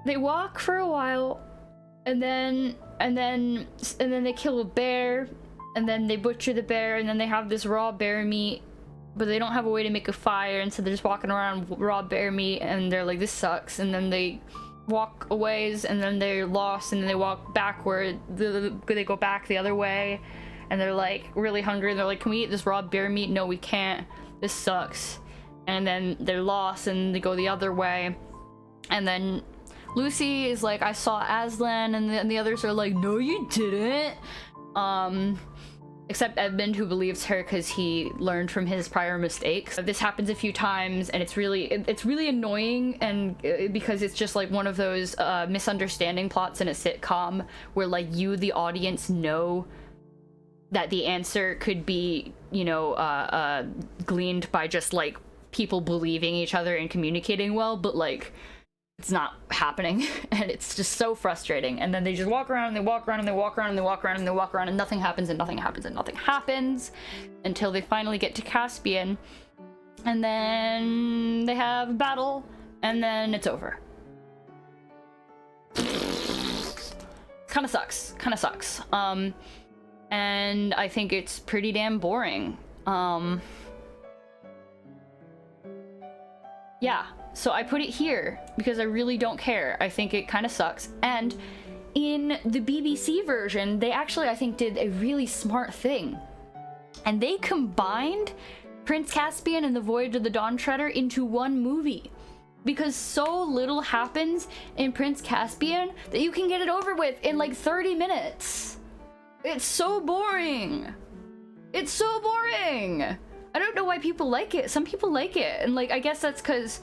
they walk for a while, and then they kill a bear, and then they butcher the bear, and then they have this raw bear meat, but they don't have a way to make a fire, and so they're just walking around raw bear meat, and they're like, this sucks. And then they walk a ways, and then they're lost, and then they walk backward. They go back the other way, and they're like really hungry, and they're like, can we eat this raw bear meat? No, we can't. This sucks. And then they're lost, and they go the other way, and then Lucy is like, I saw Aslan, and the others are like, no, you didn't. Except Edmund, who believes her because he learned from his prior mistakes. This happens a few times, and it's really annoying, and because it's just like one of those misunderstanding plots in a sitcom where, like, you, the audience, know that the answer could be, you know, gleaned by just like people believing each other and communicating well, but like, it's not happening, and it's just so frustrating. And then they just walk around, and they walk around, and they walk around, and they walk around, and they walk around, and nothing happens, and nothing happens, and nothing happens until they finally get to Caspian, and then they have a battle, and then it's over. Kind of sucks. And I think it's pretty damn boring. Yeah. So I put it here because I really don't care. I think it kind of sucks. And in the BBC version, they actually, I think, did a really smart thing. And they combined Prince Caspian and the Voyage of the Dawn Treader into one movie. Because so little happens in Prince Caspian that you can get it over with in like 30 minutes. It's so boring. It's so boring. I don't know why people like it. Some people like it. And like, I guess that's because...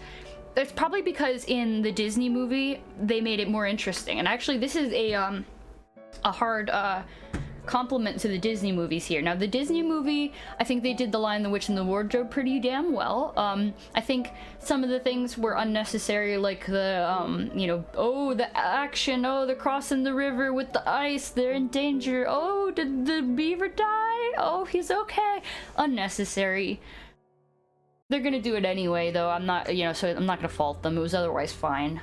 It's probably because in the Disney movie, they made it more interesting. And actually, this is a hard compliment to the Disney movies here. Now, the Disney movie, I think they did The Lion, the Witch, and the Wardrobe pretty damn well. I think some of the things were unnecessary, like the, you know, oh, the action, oh, they're crossing the river with the ice, they're in danger, oh, did the beaver die? Oh, he's okay. Unnecessary. They're gonna do it anyway, though. I'm not, you know, so I'm not gonna fault them. It was otherwise fine.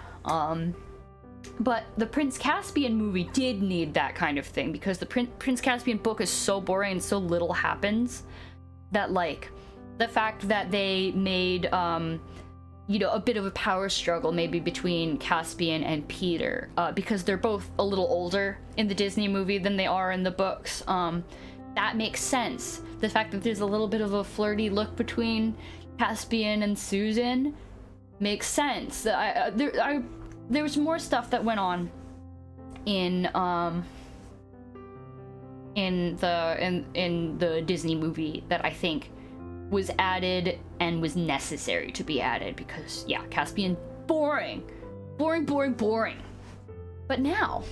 But the Prince Caspian movie did need that kind of thing, because the Prince Caspian book is so boring and so little happens that, like, the fact that they made, you know, a bit of a power struggle maybe between Caspian and Peter, because they're both a little older in the Disney movie than they are in the books. That makes sense. The fact that there's a little bit of a flirty look between Caspian and Susan makes sense. There was more stuff that went on in the Disney movie that I think was added and was necessary to be added, because yeah, Caspian, boring. But now,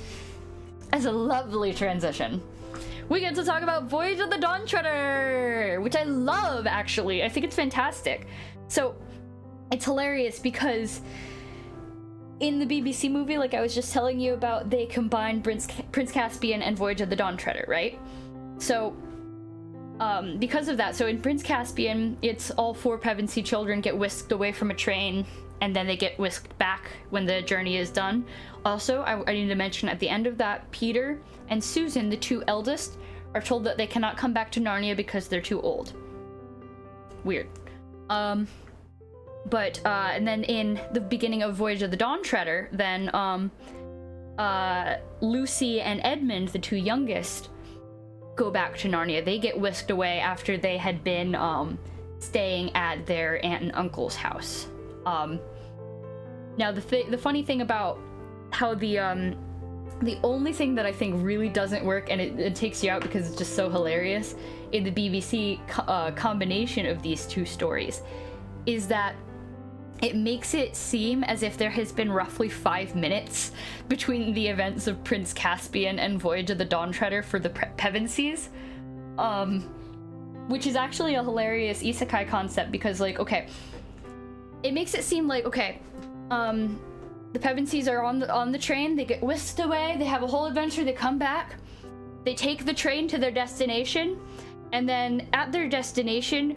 as a lovely transition, we get to talk about Voyage of the Dawn Treader, which I love, actually. I think it's fantastic. So, it's hilarious because in the BBC movie, like I was just telling you about, they combined Prince Caspian and Voyage of the Dawn Treader, right? So, because of that, so in Prince Caspian, it's all 4 Pevensey children get whisked away from a train, and then they get whisked back when the journey is done. Also, I need to mention at the end of that, Peter and Susan, the 2 eldest, are told that they cannot come back to Narnia because they're too old. Weird. And then in the beginning of Voyage of the Dawn Treader, then Lucy and Edmund, the two youngest, go back to Narnia. They get whisked away after they had been staying at their aunt and uncle's house. Now the funny thing about how the only thing that I think really doesn't work, and it takes you out because it's just so hilarious, in the BBC combination of these two stories, is that it makes it seem as if there has been roughly 5 minutes between the events of Prince Caspian and Voyage of the Dawn Treader for the Pevensies, which is actually a hilarious isekai concept because, like, okay, it makes it seem like, okay, the Pevensies are on the train, they get whisked away, they have a whole adventure, they come back, they take the train to their destination, and then at their destination,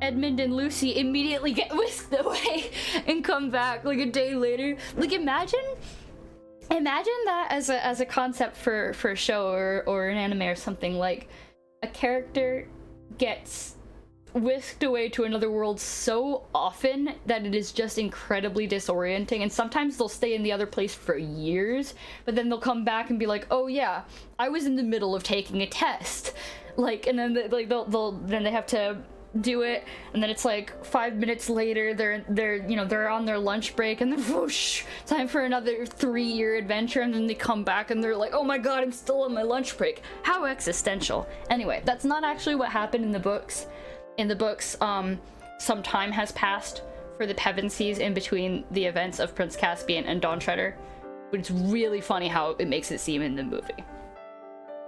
Edmund and Lucy immediately get whisked away and come back like a day later. Like, imagine that as a concept for a show or an anime or something. Like, a character gets whisked away to another world so often that it is just incredibly disorienting, and sometimes they'll stay in the other place for years, but then they'll come back and be like, oh yeah, I was in the middle of taking a test, like, and then then they have to do it, and then it's like 5 minutes later, they're on their lunch break, and then whoosh, time for another 3-year adventure, and then they come back and they're like, oh my god, I'm still on my lunch break. How existential. Anyway, that's not actually what happened in the books. In the books, some time has passed for the Pevensies in between the events of Prince Caspian and Dawn Treader, but it's really funny how it makes it seem in the movie.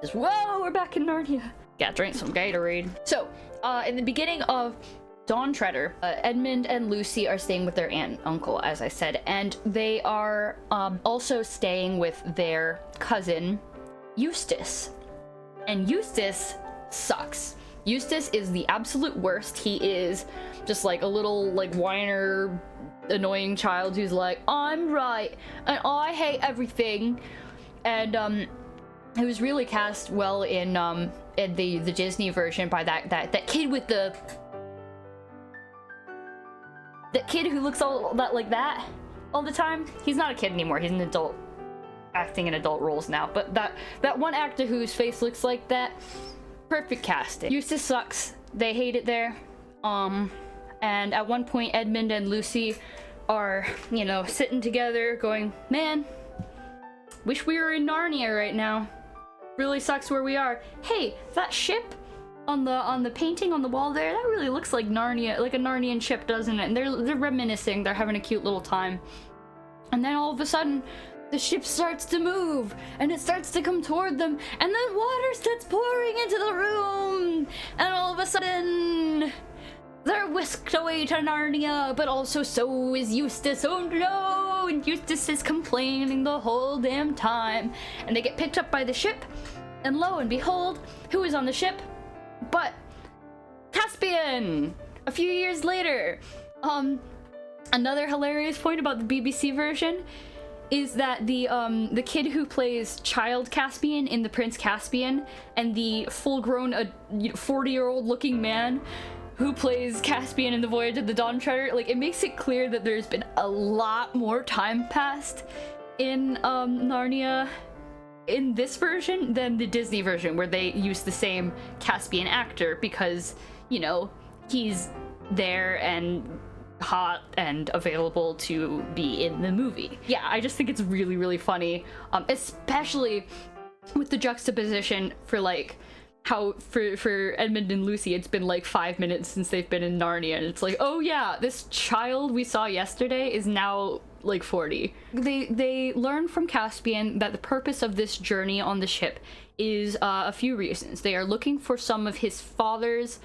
Just, whoa, we're back in Narnia. Gotta drink some Gatorade. So, in the beginning of Dawn Treader, Edmund and Lucy are staying with their aunt and uncle, as I said, and they are also staying with their cousin, Eustace. And Eustace sucks. Eustace is the absolute worst. He is just like a little, like, whiner, annoying child who's like, I'm right, and I hate everything. And it was really cast well in the Disney version by that kid with that kid who looks all that like that all the time. He's not a kid anymore. He's an adult, acting in adult roles now. But that one actor whose face looks like that, perfect casting. Eustace sucks. They hate it there. And at one point, Edmund and Lucy are, you know, sitting together going, man, wish we were in Narnia right now. Really sucks where we are. Hey, that ship on the painting on the wall there, that really looks like Narnia, like a Narnian ship, doesn't it? And they're reminiscing, they're having a cute little time. And then all of a sudden, the ship starts to move, and it starts to come toward them, and then water starts pouring into the room, and all of a sudden, they're whisked away to Narnia, but also so is Eustace. Oh no! And Eustace is complaining the whole damn time. And they get picked up by the ship, and lo and behold, who is on the ship but Caspian! A few years later. Another hilarious point about the BBC version is that the kid who plays Child Caspian in the Prince Caspian and the full-grown 40-year-old looking man who plays Caspian in the Voyage of the Dawn Treader, like, it makes it clear that there's been a lot more time passed in Narnia in this version than the Disney version, where they use the same Caspian actor because, you know, he's there and hot and available to be in the movie. Yeah, I just think it's really, really funny, especially with the juxtaposition for, like, how for Edmund and Lucy, it's been like 5 minutes since they've been in Narnia, and it's like, oh yeah, this child we saw yesterday is now like 40. They learn from Caspian that the purpose of this journey on the ship is a few reasons. They are looking for some of his father's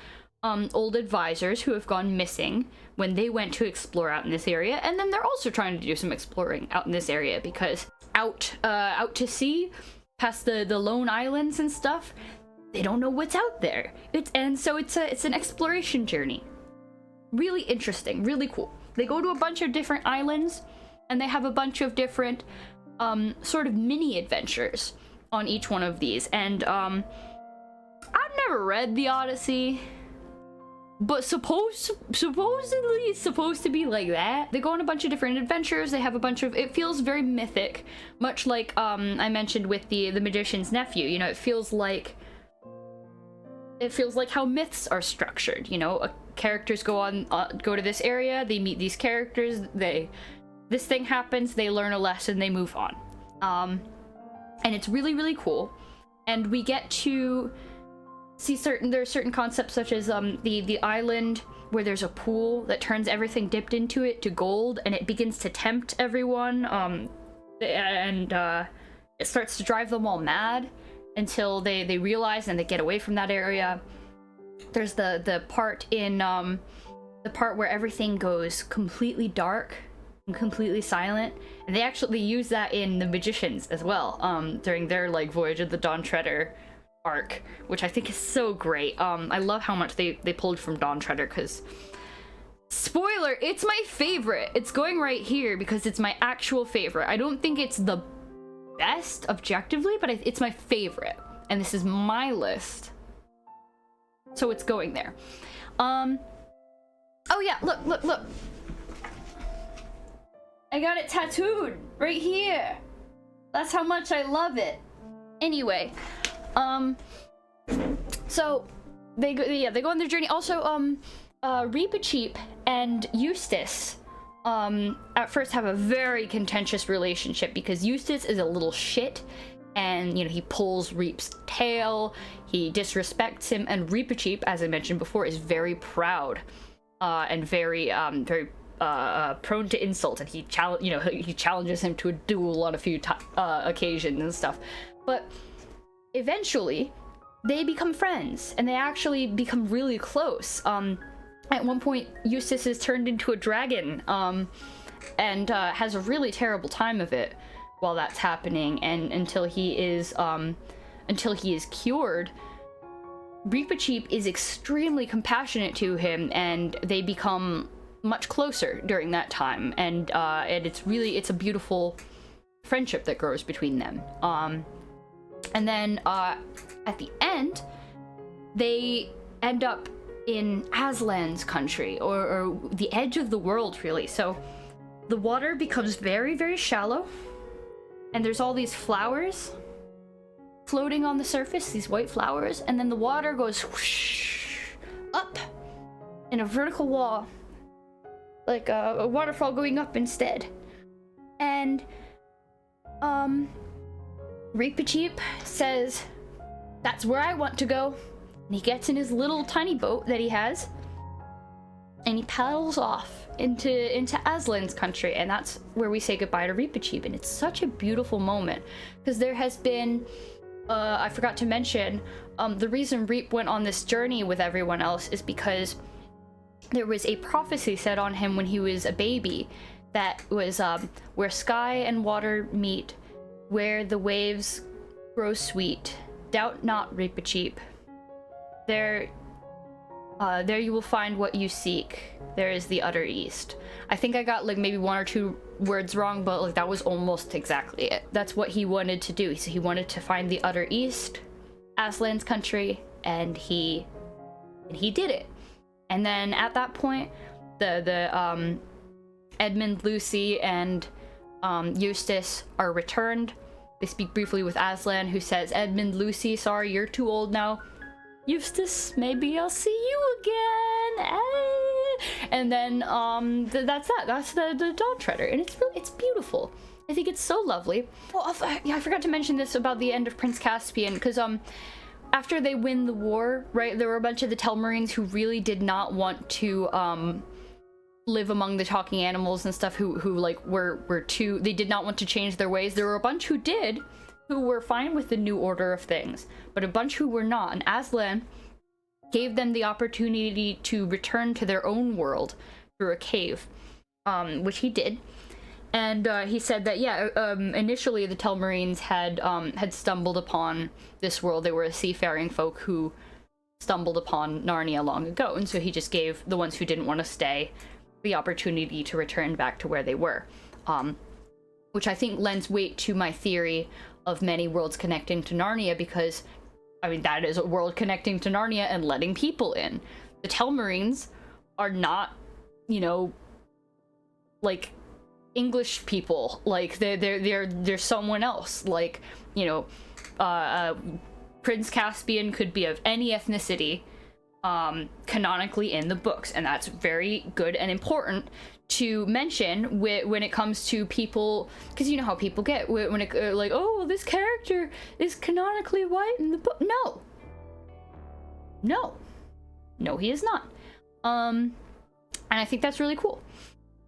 old advisors who have gone missing when they went to explore out in this area, and then they're also trying to do some exploring out in this area because out to sea, past the lone islands and stuff, they don't know what's out there. So it's an exploration journey. Really interesting, really cool. They go to a bunch of different islands, and they have a bunch of different sort of mini adventures on each one of these. And never read the Odyssey, but supposedly it's supposed to be like that. They go on a bunch of different adventures. They have a bunch of, it feels very mythic, much like I mentioned with the magician's nephew. You know, it feels like how myths are structured. You know, characters go to this area, they meet these characters, this thing happens, they learn a lesson, they move on. And it's really, really cool. And we get to see there are certain concepts such as the island where there's a pool that turns everything dipped into it to gold, and it begins to tempt everyone, and it starts to drive them all mad until they realize and they get away from that area. There's the part in the part where everything goes completely dark and completely silent, and they actually use that in the Magicians as well, during their like Voyage of the Dawn Treader arc, which I think is so great. I love how much they pulled from Dawn Treader, because spoiler, it's my favorite. It's going right here because it's my actual favorite. I don't think it's the best objectively, but it's my favorite, and this is my list, so it's going there. Oh yeah, look, I got it tattooed right here. That's how much I love it. Anyway, so they go on their journey. Also, Reepicheep and Eustace at first have a very contentious relationship, because Eustace is a little shit, and you know, he pulls Reep's tail, he disrespects him, and Reepicheep, as I mentioned before, is very proud and very prone to insult, and he challenges him to a duel on a few occasions and stuff. But eventually they become friends, and they actually become really close. At one point, Eustace is turned into a dragon, and has a really terrible time of it while that's happening, and until he is cured. Reepicheep is extremely compassionate to him, and they become much closer during that time, and it's a beautiful friendship that grows between them. And then at the end, they end up in Aslan's country, or the edge of the world, really. So the water becomes very, very shallow, and there's all these flowers floating on the surface, these white flowers, and then the water goes whoosh up in a vertical wall, like a waterfall going up instead. And Reepicheep says, "That's where I want to go." And he gets in his little tiny boat that he has, and he paddles off into Aslan's country, and that's where we say goodbye to Reepicheep. And it's such a beautiful moment, because there has been I forgot to mention, the reason Reep went on this journey with everyone else is because there was a prophecy said on him when he was a baby that was where sky and water meet, where the waves grow sweet, doubt not, Reepicheep. There you will find what you seek. There is the utter east. I think I got like maybe one or two words wrong, but like that was almost exactly it. That's what he wanted to do. So he wanted to find the utter east, Aslan's country, and he did it. And then at that point, the Edmund, Lucy, and Eustace are returned. They speak briefly with Aslan, who says, "Edmund, Lucy, sorry, you're too old now. Eustace, maybe I'll see you again." And then that's that. That's the Dawn Treader, and it's beautiful. I think it's so lovely. Oh, yeah, I forgot to mention this about the end of Prince Caspian, because after they win the war, right, there were a bunch of the Telmarines who really did not want to live among the talking animals and stuff, who like were too, they did not want to change their ways. There were a bunch who did, who were fine with the new order of things, but a bunch who were not. And Aslan gave them the opportunity to return to their own world through a cave, which he did. And he said that, yeah, initially the Telmarines had stumbled upon this world. They were a seafaring folk who stumbled upon Narnia long ago, and so he just gave the ones who didn't want to stay the opportunity to return back to where they were, which I think lends weight to my theory of many worlds connecting to Narnia, because I mean, that is a world connecting to Narnia and letting people in. The Telmarines are not, you know, like English people. Like they're someone else. Like, you know, Prince Caspian could be of any ethnicity, canonically in the books, and that's very good and important to mention when it comes to people, because you know how people get when it like, oh, well, this character is canonically white in the book. No, he is not. And I think that's really cool.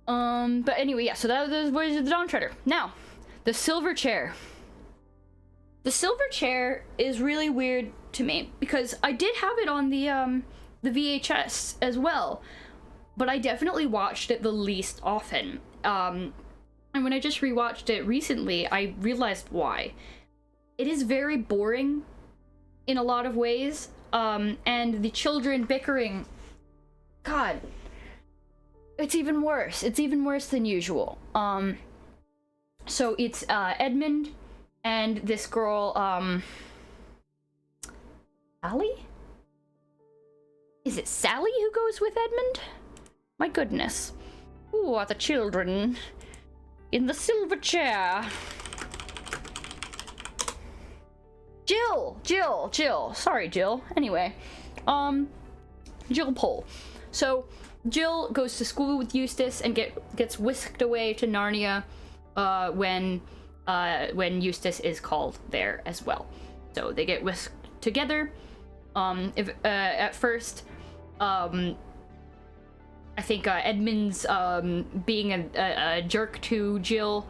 But anyway, yeah, so that was Voyage of the Dawn Treader. Now, the silver chair. The silver chair is really weird to me because I did have it on the VHS as well, but I definitely watched it the least often. And when I just rewatched it recently, I realized why. It is very boring in a lot of ways, and the children bickering, God, it's even worse. It's even worse than usual. So it's Edmund and this girl, Sally? Is it Sally who goes with Edmund? My goodness. Who are the children in the silver chair? Jill. Sorry, Jill. Anyway, Jill Pole. So Jill goes to school with Eustace and gets whisked away to Narnia when Eustace is called there as well. So they get whisked together. At first, I think Edmund's being a jerk to Jill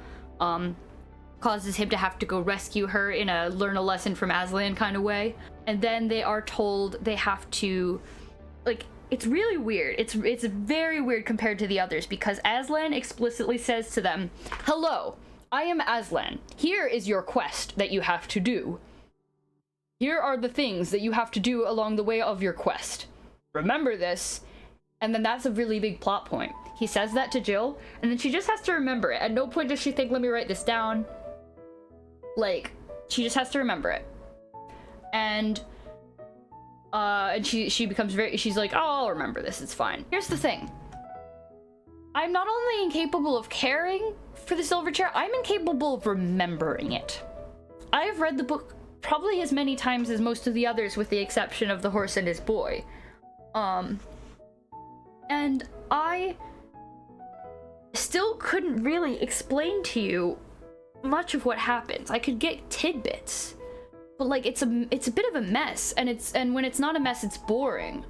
causes him to have to go rescue her in a learn a lesson from Aslan kind of way. And then they are told they have to, like, it's really weird. It's very weird compared to the others because Aslan explicitly says to them, "Hello, I am Aslan. Here is your quest that you have to do. Here are the things that you have to do along the way of your quest. Remember this." And then that's a really big plot point. He says that to Jill, and then she just has to remember it. At no point does she think, let me write this down. Like, she just has to remember it. And she becomes she's like, oh, I'll remember this, it's fine. Here's the thing. I'm not only incapable of caring for the silver chair, I'm incapable of remembering it. I have read the book probably as many times as most of the others, with the exception of The Horse and His Boy. And I still couldn't really explain to you much of what happens. I could get tidbits, but like it's a bit of a mess, and when it's not a mess, it's boring.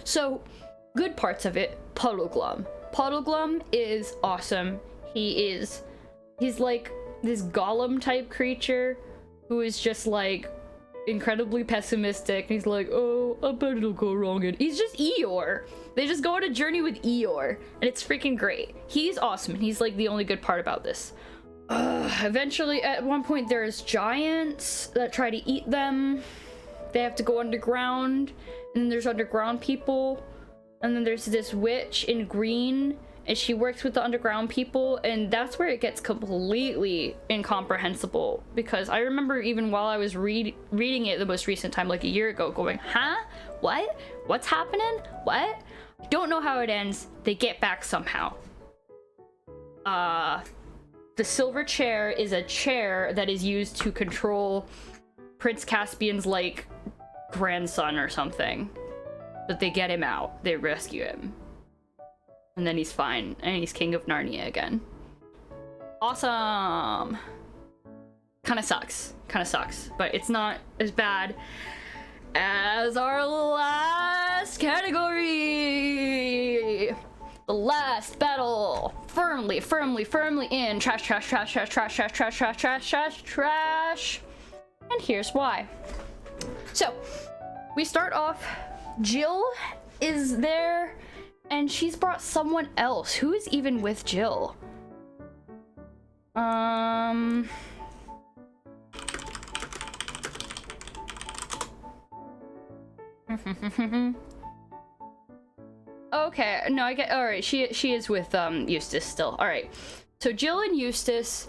So good parts of it. Puddleglum. Puddleglum is awesome. He's like this golem type creature who is just like incredibly pessimistic. He's like, oh, I bet it'll go wrong. And he's just Eeyore. They just go on a journey with Eeyore, and it's freaking great. He's awesome, and he's like the only good part about this. Eventually, at one point, there's giants that try to eat them. They have to go underground, and then there's underground people, and then there's this witch in green, and she works with the underground people, and that's where it gets completely incomprehensible, because I remember even while I was reading it the most recent time, like a year ago, going, huh? What? What's happening? What? I don't know how it ends. They get back somehow. The silver chair is a chair that is used to control Prince Caspian's, like, grandson or something. But they get him out. They rescue him. And then he's fine. And he's king of Narnia again. Awesome! Kinda sucks. But it's not as bad as our last category! The last battle! Firmly in. Trash. And here's why. So, we start off, Jill is there, and she's brought someone else. Who is even with Jill? Okay, no, I get, all right, she is with Eustace still. All right, so Jill and Eustace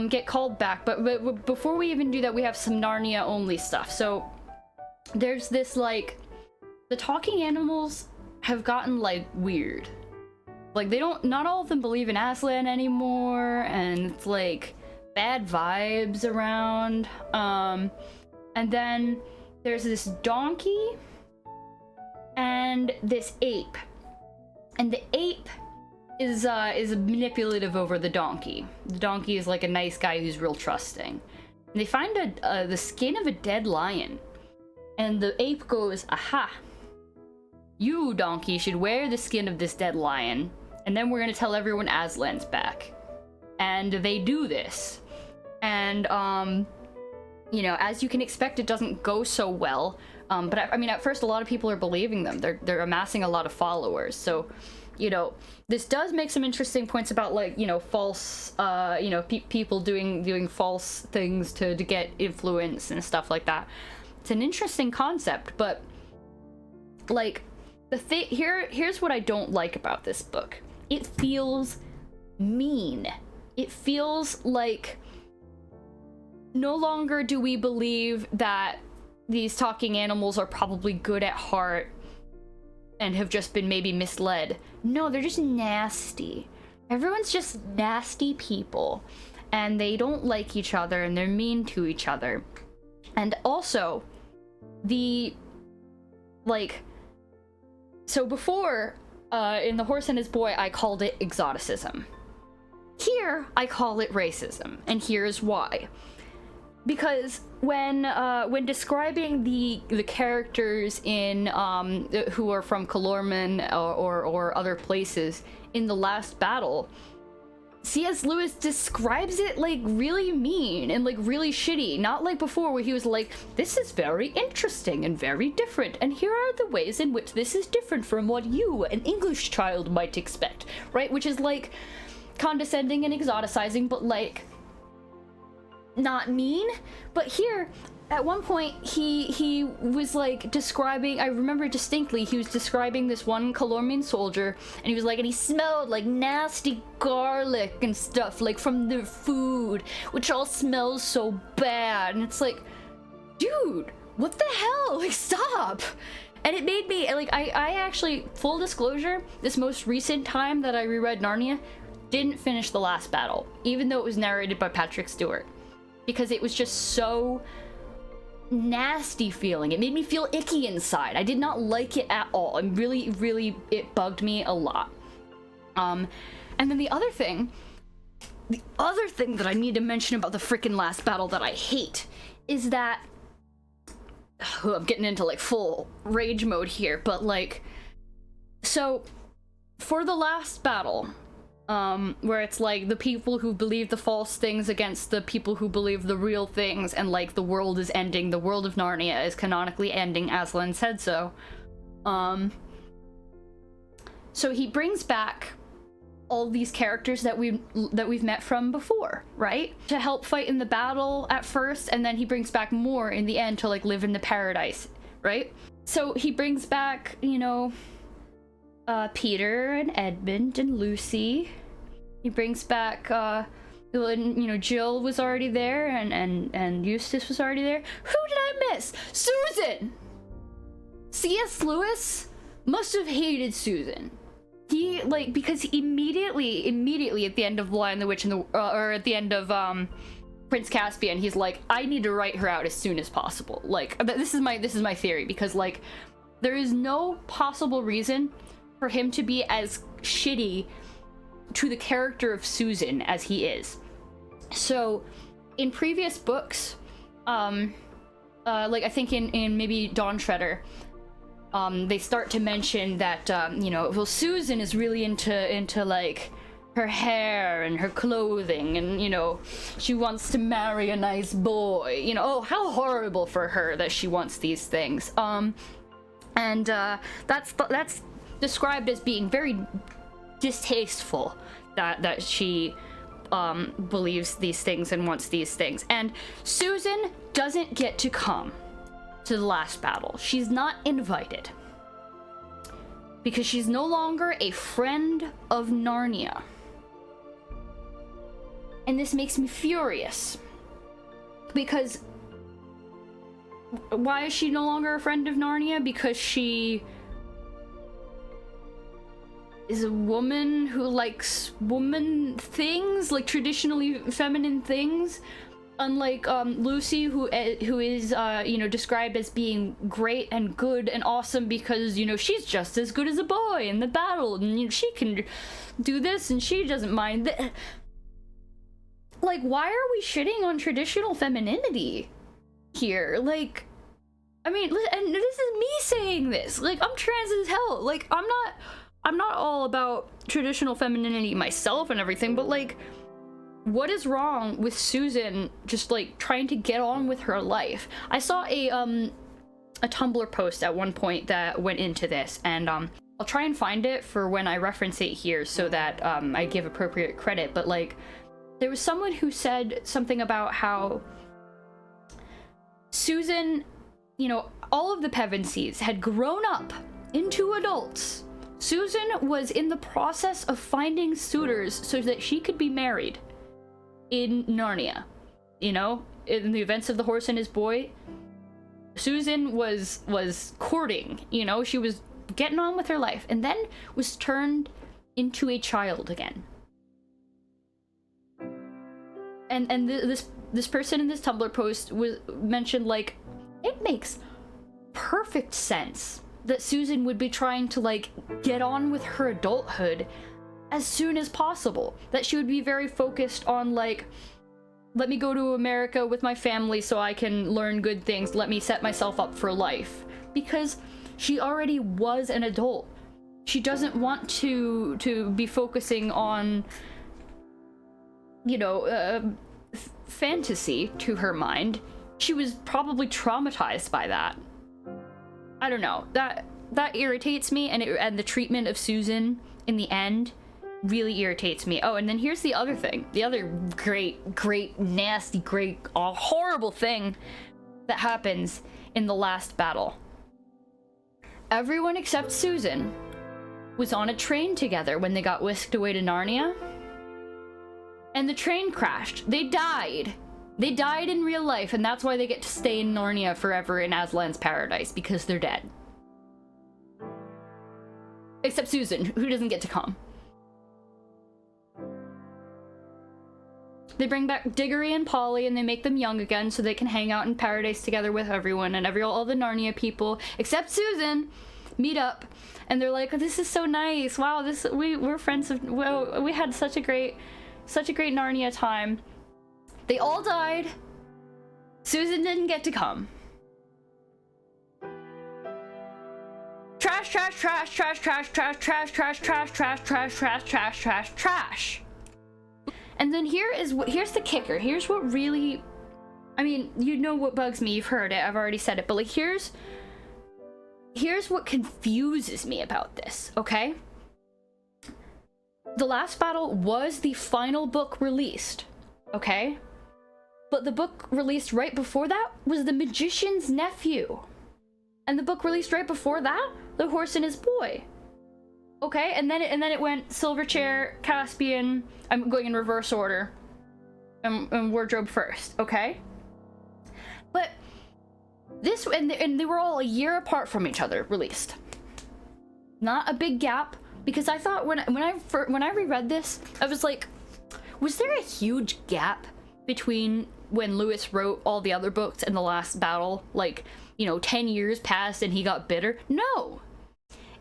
get called back, but before we even do that, we have some Narnia only stuff. So there's this, like, the talking animals have gotten, like, weird. Like, not all of them believe in Aslan anymore, and it's like bad vibes around. And then there's this donkey and this ape, and the ape is manipulative over the donkey. The donkey is like a nice guy who's real trusting. And they find the skin of a dead lion, and the ape goes, "Aha! You, donkey, should wear the skin of this dead lion, and then we're gonna tell everyone Aslan's back." And they do this, and you know, as you can expect, it doesn't go so well. But I mean, at first, a lot of people are believing them. They're amassing a lot of followers. So, you know, this does make some interesting points about, like, you know, false, you know, people doing false things to get influence and stuff like that. It's an interesting concept, but, like, here's what I don't like about this book. It feels mean. It feels like no longer do we believe that these talking animals are probably good at heart and have just been maybe misled. No, they're just nasty. Everyone's just nasty people, and they don't like each other, and they're mean to each other. And also, so before, in The Horse and His Boy, I called it exoticism. Here, I call it racism, and here's why. Because when describing the characters in who are from Calormen or other places in the last battle, C.S. Lewis describes it like really mean and like really shitty, not like before where he was like, this is very interesting and very different, and here are the ways in which this is different from what you, an English child, might expect, right? Which is like condescending and exoticizing, but like not mean. But here, at one point, he was like describing, I remember distinctly, he was describing this one Calormen soldier, and he was like, and he smelled like nasty garlic and stuff, like from the food, which all smells so bad. And it's like, dude, what the hell? Like, stop. And it made me, like, I actually, full disclosure, this most recent time that I reread Narnia, didn't finish the last battle, even though it was narrated by Patrick Stewart, because it was just so nasty feeling. It made me feel icky inside. I did not like it at all. And really, it bugged me a lot. And then the other thing that I need to mention about the freaking last battle that I hate is that, I'm getting into like full rage mode here, but like, so for the last battle, where it's like the people who believe the false things against the people who believe the real things, and like the world is ending, the world of Narnia is canonically ending, Aslan said so. So he brings back all these characters that we've met from before, right? To help fight in the battle at first, and then he brings back more in the end to like live in the paradise, right? So he brings back, you know, Peter and Edmund and Lucy. He brings back, you know, Jill was already there, and Eustace was already there. Who did I miss? Susan! C.S. Lewis must have hated Susan. He, like, because immediately at the end of Lion the Witch and the, or at the end of, Prince Caspian, he's like, I need to write her out as soon as possible. Like, this is my theory, because, like, there is no possible reason for him to be as shitty to the character of Susan as he is. So, in previous books, like I think in maybe Dawn Treader, they start to mention that, you know, well, Susan is really into like her hair and her clothing, and, you know, she wants to marry a nice boy. You know, oh, how horrible for her that she wants these things. And that's described as being very distasteful, that she believes these things and wants these things. And Susan doesn't get to come to the last battle. She's not invited because she's no longer a friend of Narnia. And this makes me furious. Because why is she no longer a friend of Narnia? Because she is a woman who likes woman things, like traditionally feminine things. Unlike Lucy, who is you know, described as being great and good and awesome because, you know, she's just as good as a boy in the battle, and you know, she can do this and she doesn't mind that. Like, why are we shitting on traditional femininity here? Like, I mean, and this is me saying this. Like, I'm trans as hell. Like, I'm not all about traditional femininity myself and everything, but like, what is wrong with Susan just like trying to get on with her life? I saw a Tumblr post at one point that went into this, and I'll try and find it for when I reference it here so that I give appropriate credit, but like, there was someone who said something about how Susan, you know, all of the Pevensies had grown up into adults. Susan was in the process of finding suitors so that she could be married in Narnia. You know, in the events of The Horse and His Boy, Susan was courting, you know, she was getting on with her life, and then was turned into a child again. And this person in this Tumblr post mentioned, like, it makes perfect sense that Susan would be trying to, like, get on with her adulthood as soon as possible. That she would be very focused on, like, let me go to America with my family so I can learn good things, let me set myself up for life. Because she already was an adult. She doesn't want to be focusing on, you know, fantasy to her mind. She was probably traumatized by that. I don't know. That irritates me, and the treatment of Susan in the end really irritates me. Oh, and then here's the other thing. The other great, nasty, horrible thing that happens in the last battle. Everyone except Susan was on a train together when they got whisked away to Narnia. And the train crashed. They died. They died in real life, and that's why they get to stay in Narnia forever in Aslan's paradise, because they're dead. Except Susan, who doesn't get to come. They bring back Diggory and Polly, and they make them young again so they can hang out in paradise together with everyone, and all the Narnia people, except Susan, meet up, and they're like, oh, this is so nice. Wow, we're friends of, well, we had such a great Narnia time. They all died. Susan didn't get to come. Trash, trash, trash, trash, trash, trash, trash, trash, trash, trash, trash, trash, trash, trash, trash. And then here's the kicker. Here's what really, I mean, you know what bugs me. You've heard it. I've already said it. But like, here's what confuses me about this. Okay. The Last Battle was the final book released. Okay. But the book released right before that was The Magician's Nephew. And the book released right before that, The Horse and His Boy. Okay, and then it went Silverchair, Caspian, I'm going in reverse order, and Wardrobe first, okay? But this, and they were all a year apart from each other, released. Not a big gap, because I thought when I reread this, I was like, was there a huge gap between when Lewis wrote all the other books and The Last Battle? Like, you know, 10 years passed and he got bitter? No!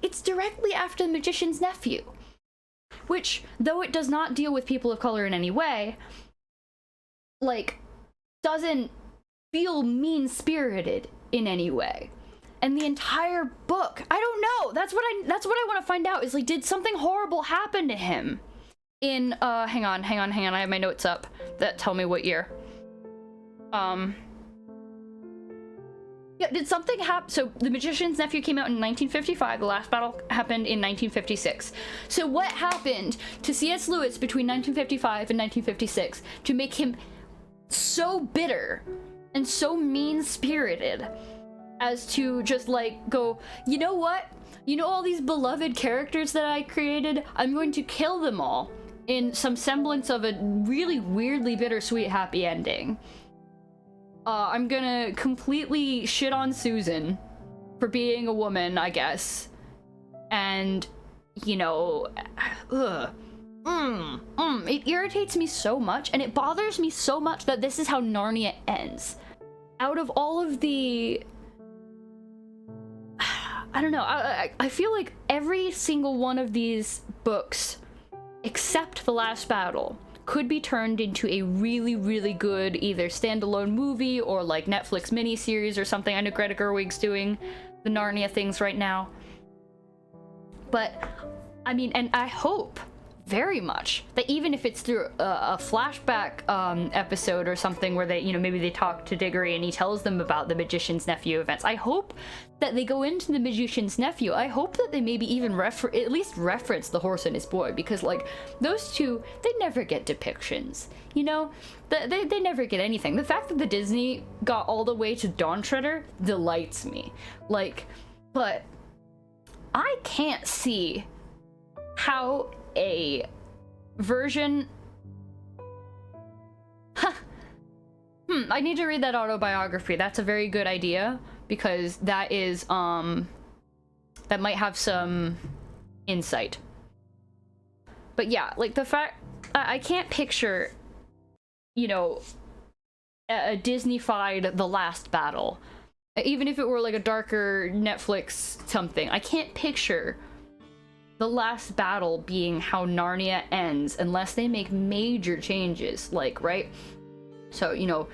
It's directly after The Magician's Nephew. Which, though it does not deal with people of color in any way, like, doesn't feel mean-spirited in any way. And the entire book, I don't know, that's what I want to find out, is like, did something horrible happen to him? In, hang on, I have my notes up that tell me what year. Yeah, did something happen? So, The Magician's Nephew came out in 1955, The Last Battle happened in 1956. So what happened to C.S. Lewis between 1955 and 1956 to make him so bitter and so mean-spirited as to just, like, go, you know what? You know all these beloved characters that I created? I'm going to kill them all in some semblance of a really weirdly bittersweet happy ending. I'm gonna completely shit on Susan for being a woman, I guess. And, you know, it irritates me so much, and it bothers me so much that this is how Narnia ends. Out of all of the... I don't know, I feel like every single one of these books, except The Last Battle, could be turned into a really, really good either standalone movie or like Netflix miniseries or something. I know Greta Gerwig's doing the Narnia things right now. But, I mean, and I hope very much that even if it's through a flashback episode or something where they, you know, maybe they talk to Diggory and he tells them about the Magician's Nephew events, I hope that they go into the Magician's Nephew. I hope that they maybe even at least reference the horse and his boy, because like those two, they never get depictions, you know, they never get anything. The fact that the Disney got all the way to Dawn Treader delights me, like, but I can't see how a version... I need to read that autobiography. That's a very good idea, because that is, that might have some insight. But yeah, like the fact... I can't picture, you know, a Disney-fied The Last Battle. Even if it were like a darker Netflix something. I can't picture The Last Battle being how Narnia ends unless they make major changes, like, right? So, you know,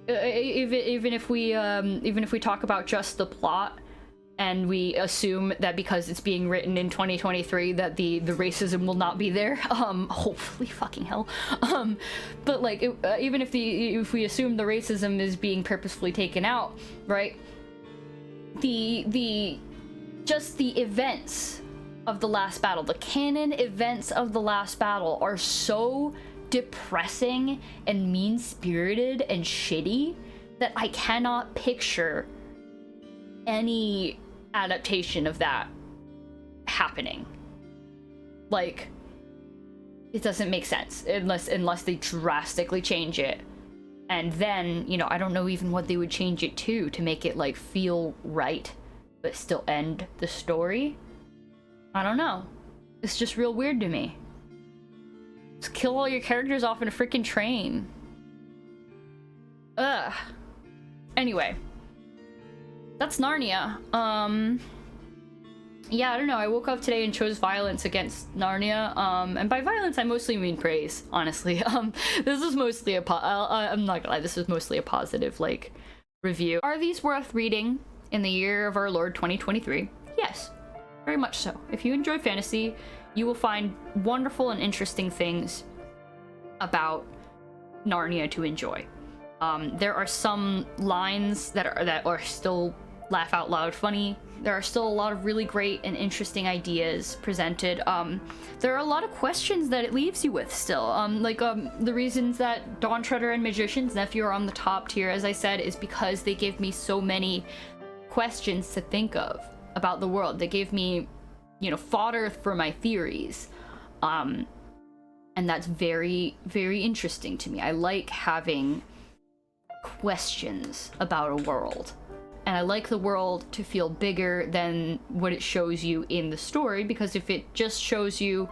even if we talk about just the plot and we assume that because it's being written in 2023 that the racism will not be there, hopefully, fucking hell, but like even if we assume the racism is being purposefully taken out, right? Just the events of The Last Battle, the canon events of The Last Battle are so depressing and mean-spirited and shitty that I cannot picture any adaptation of that happening. Like, it doesn't make sense unless they drastically change it. And then, you know, I don't know even what they would change it to make it like feel right but still end the story. I don't know. It's just real weird to me. Just kill all your characters off in a freaking train. Ugh. Anyway. That's Narnia. Yeah, I don't know. I woke up today and chose violence against Narnia. And by violence, I mostly mean praise, honestly. This is mostly I'm not gonna lie, this is mostly a positive, like, review. Are these worth reading in the year of our Lord 2023? Yes. Very much so. If you enjoy fantasy, you will find wonderful and interesting things about Narnia to enjoy. There are some lines that are still laugh out loud funny. There are still a lot of really great and interesting ideas presented. There are a lot of questions that it leaves you with still. The reasons that Dawn Treader and Magician's Nephew are on the top tier, as I said, is because they give me so many questions to think of about the world. They gave me, you know, fodder for my theories. And that's very, very interesting to me. I like having questions about a world. And I like the world to feel bigger than what it shows you in the story, because if it just shows you,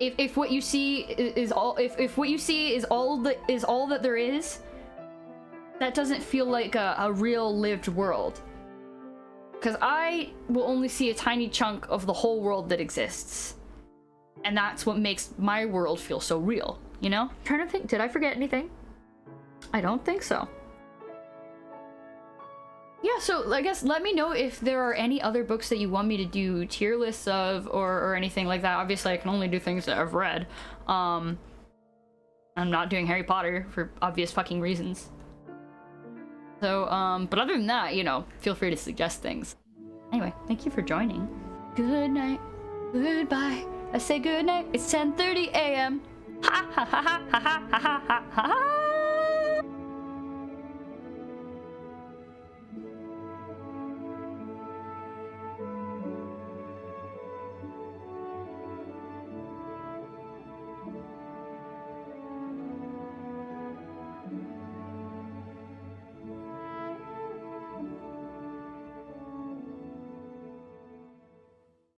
if what you see is all, if what you see is all that there is, that doesn't feel like a real lived world. Because I will only see a tiny chunk of the whole world that exists. And that's what makes my world feel so real, you know? I'm trying to think, did I forget anything? I don't think so. Yeah, so I guess let me know if there are any other books that you want me to do tier lists of or anything like that. Obviously, I can only do things that I've read. I'm not doing Harry Potter for obvious fucking reasons. So, but other than that, you know, feel free to suggest things. Anyway, thank you for joining. Good night. Goodbye. I say good night. It's 10:30 a.m. Ha ha ha ha ha ha ha ha ha.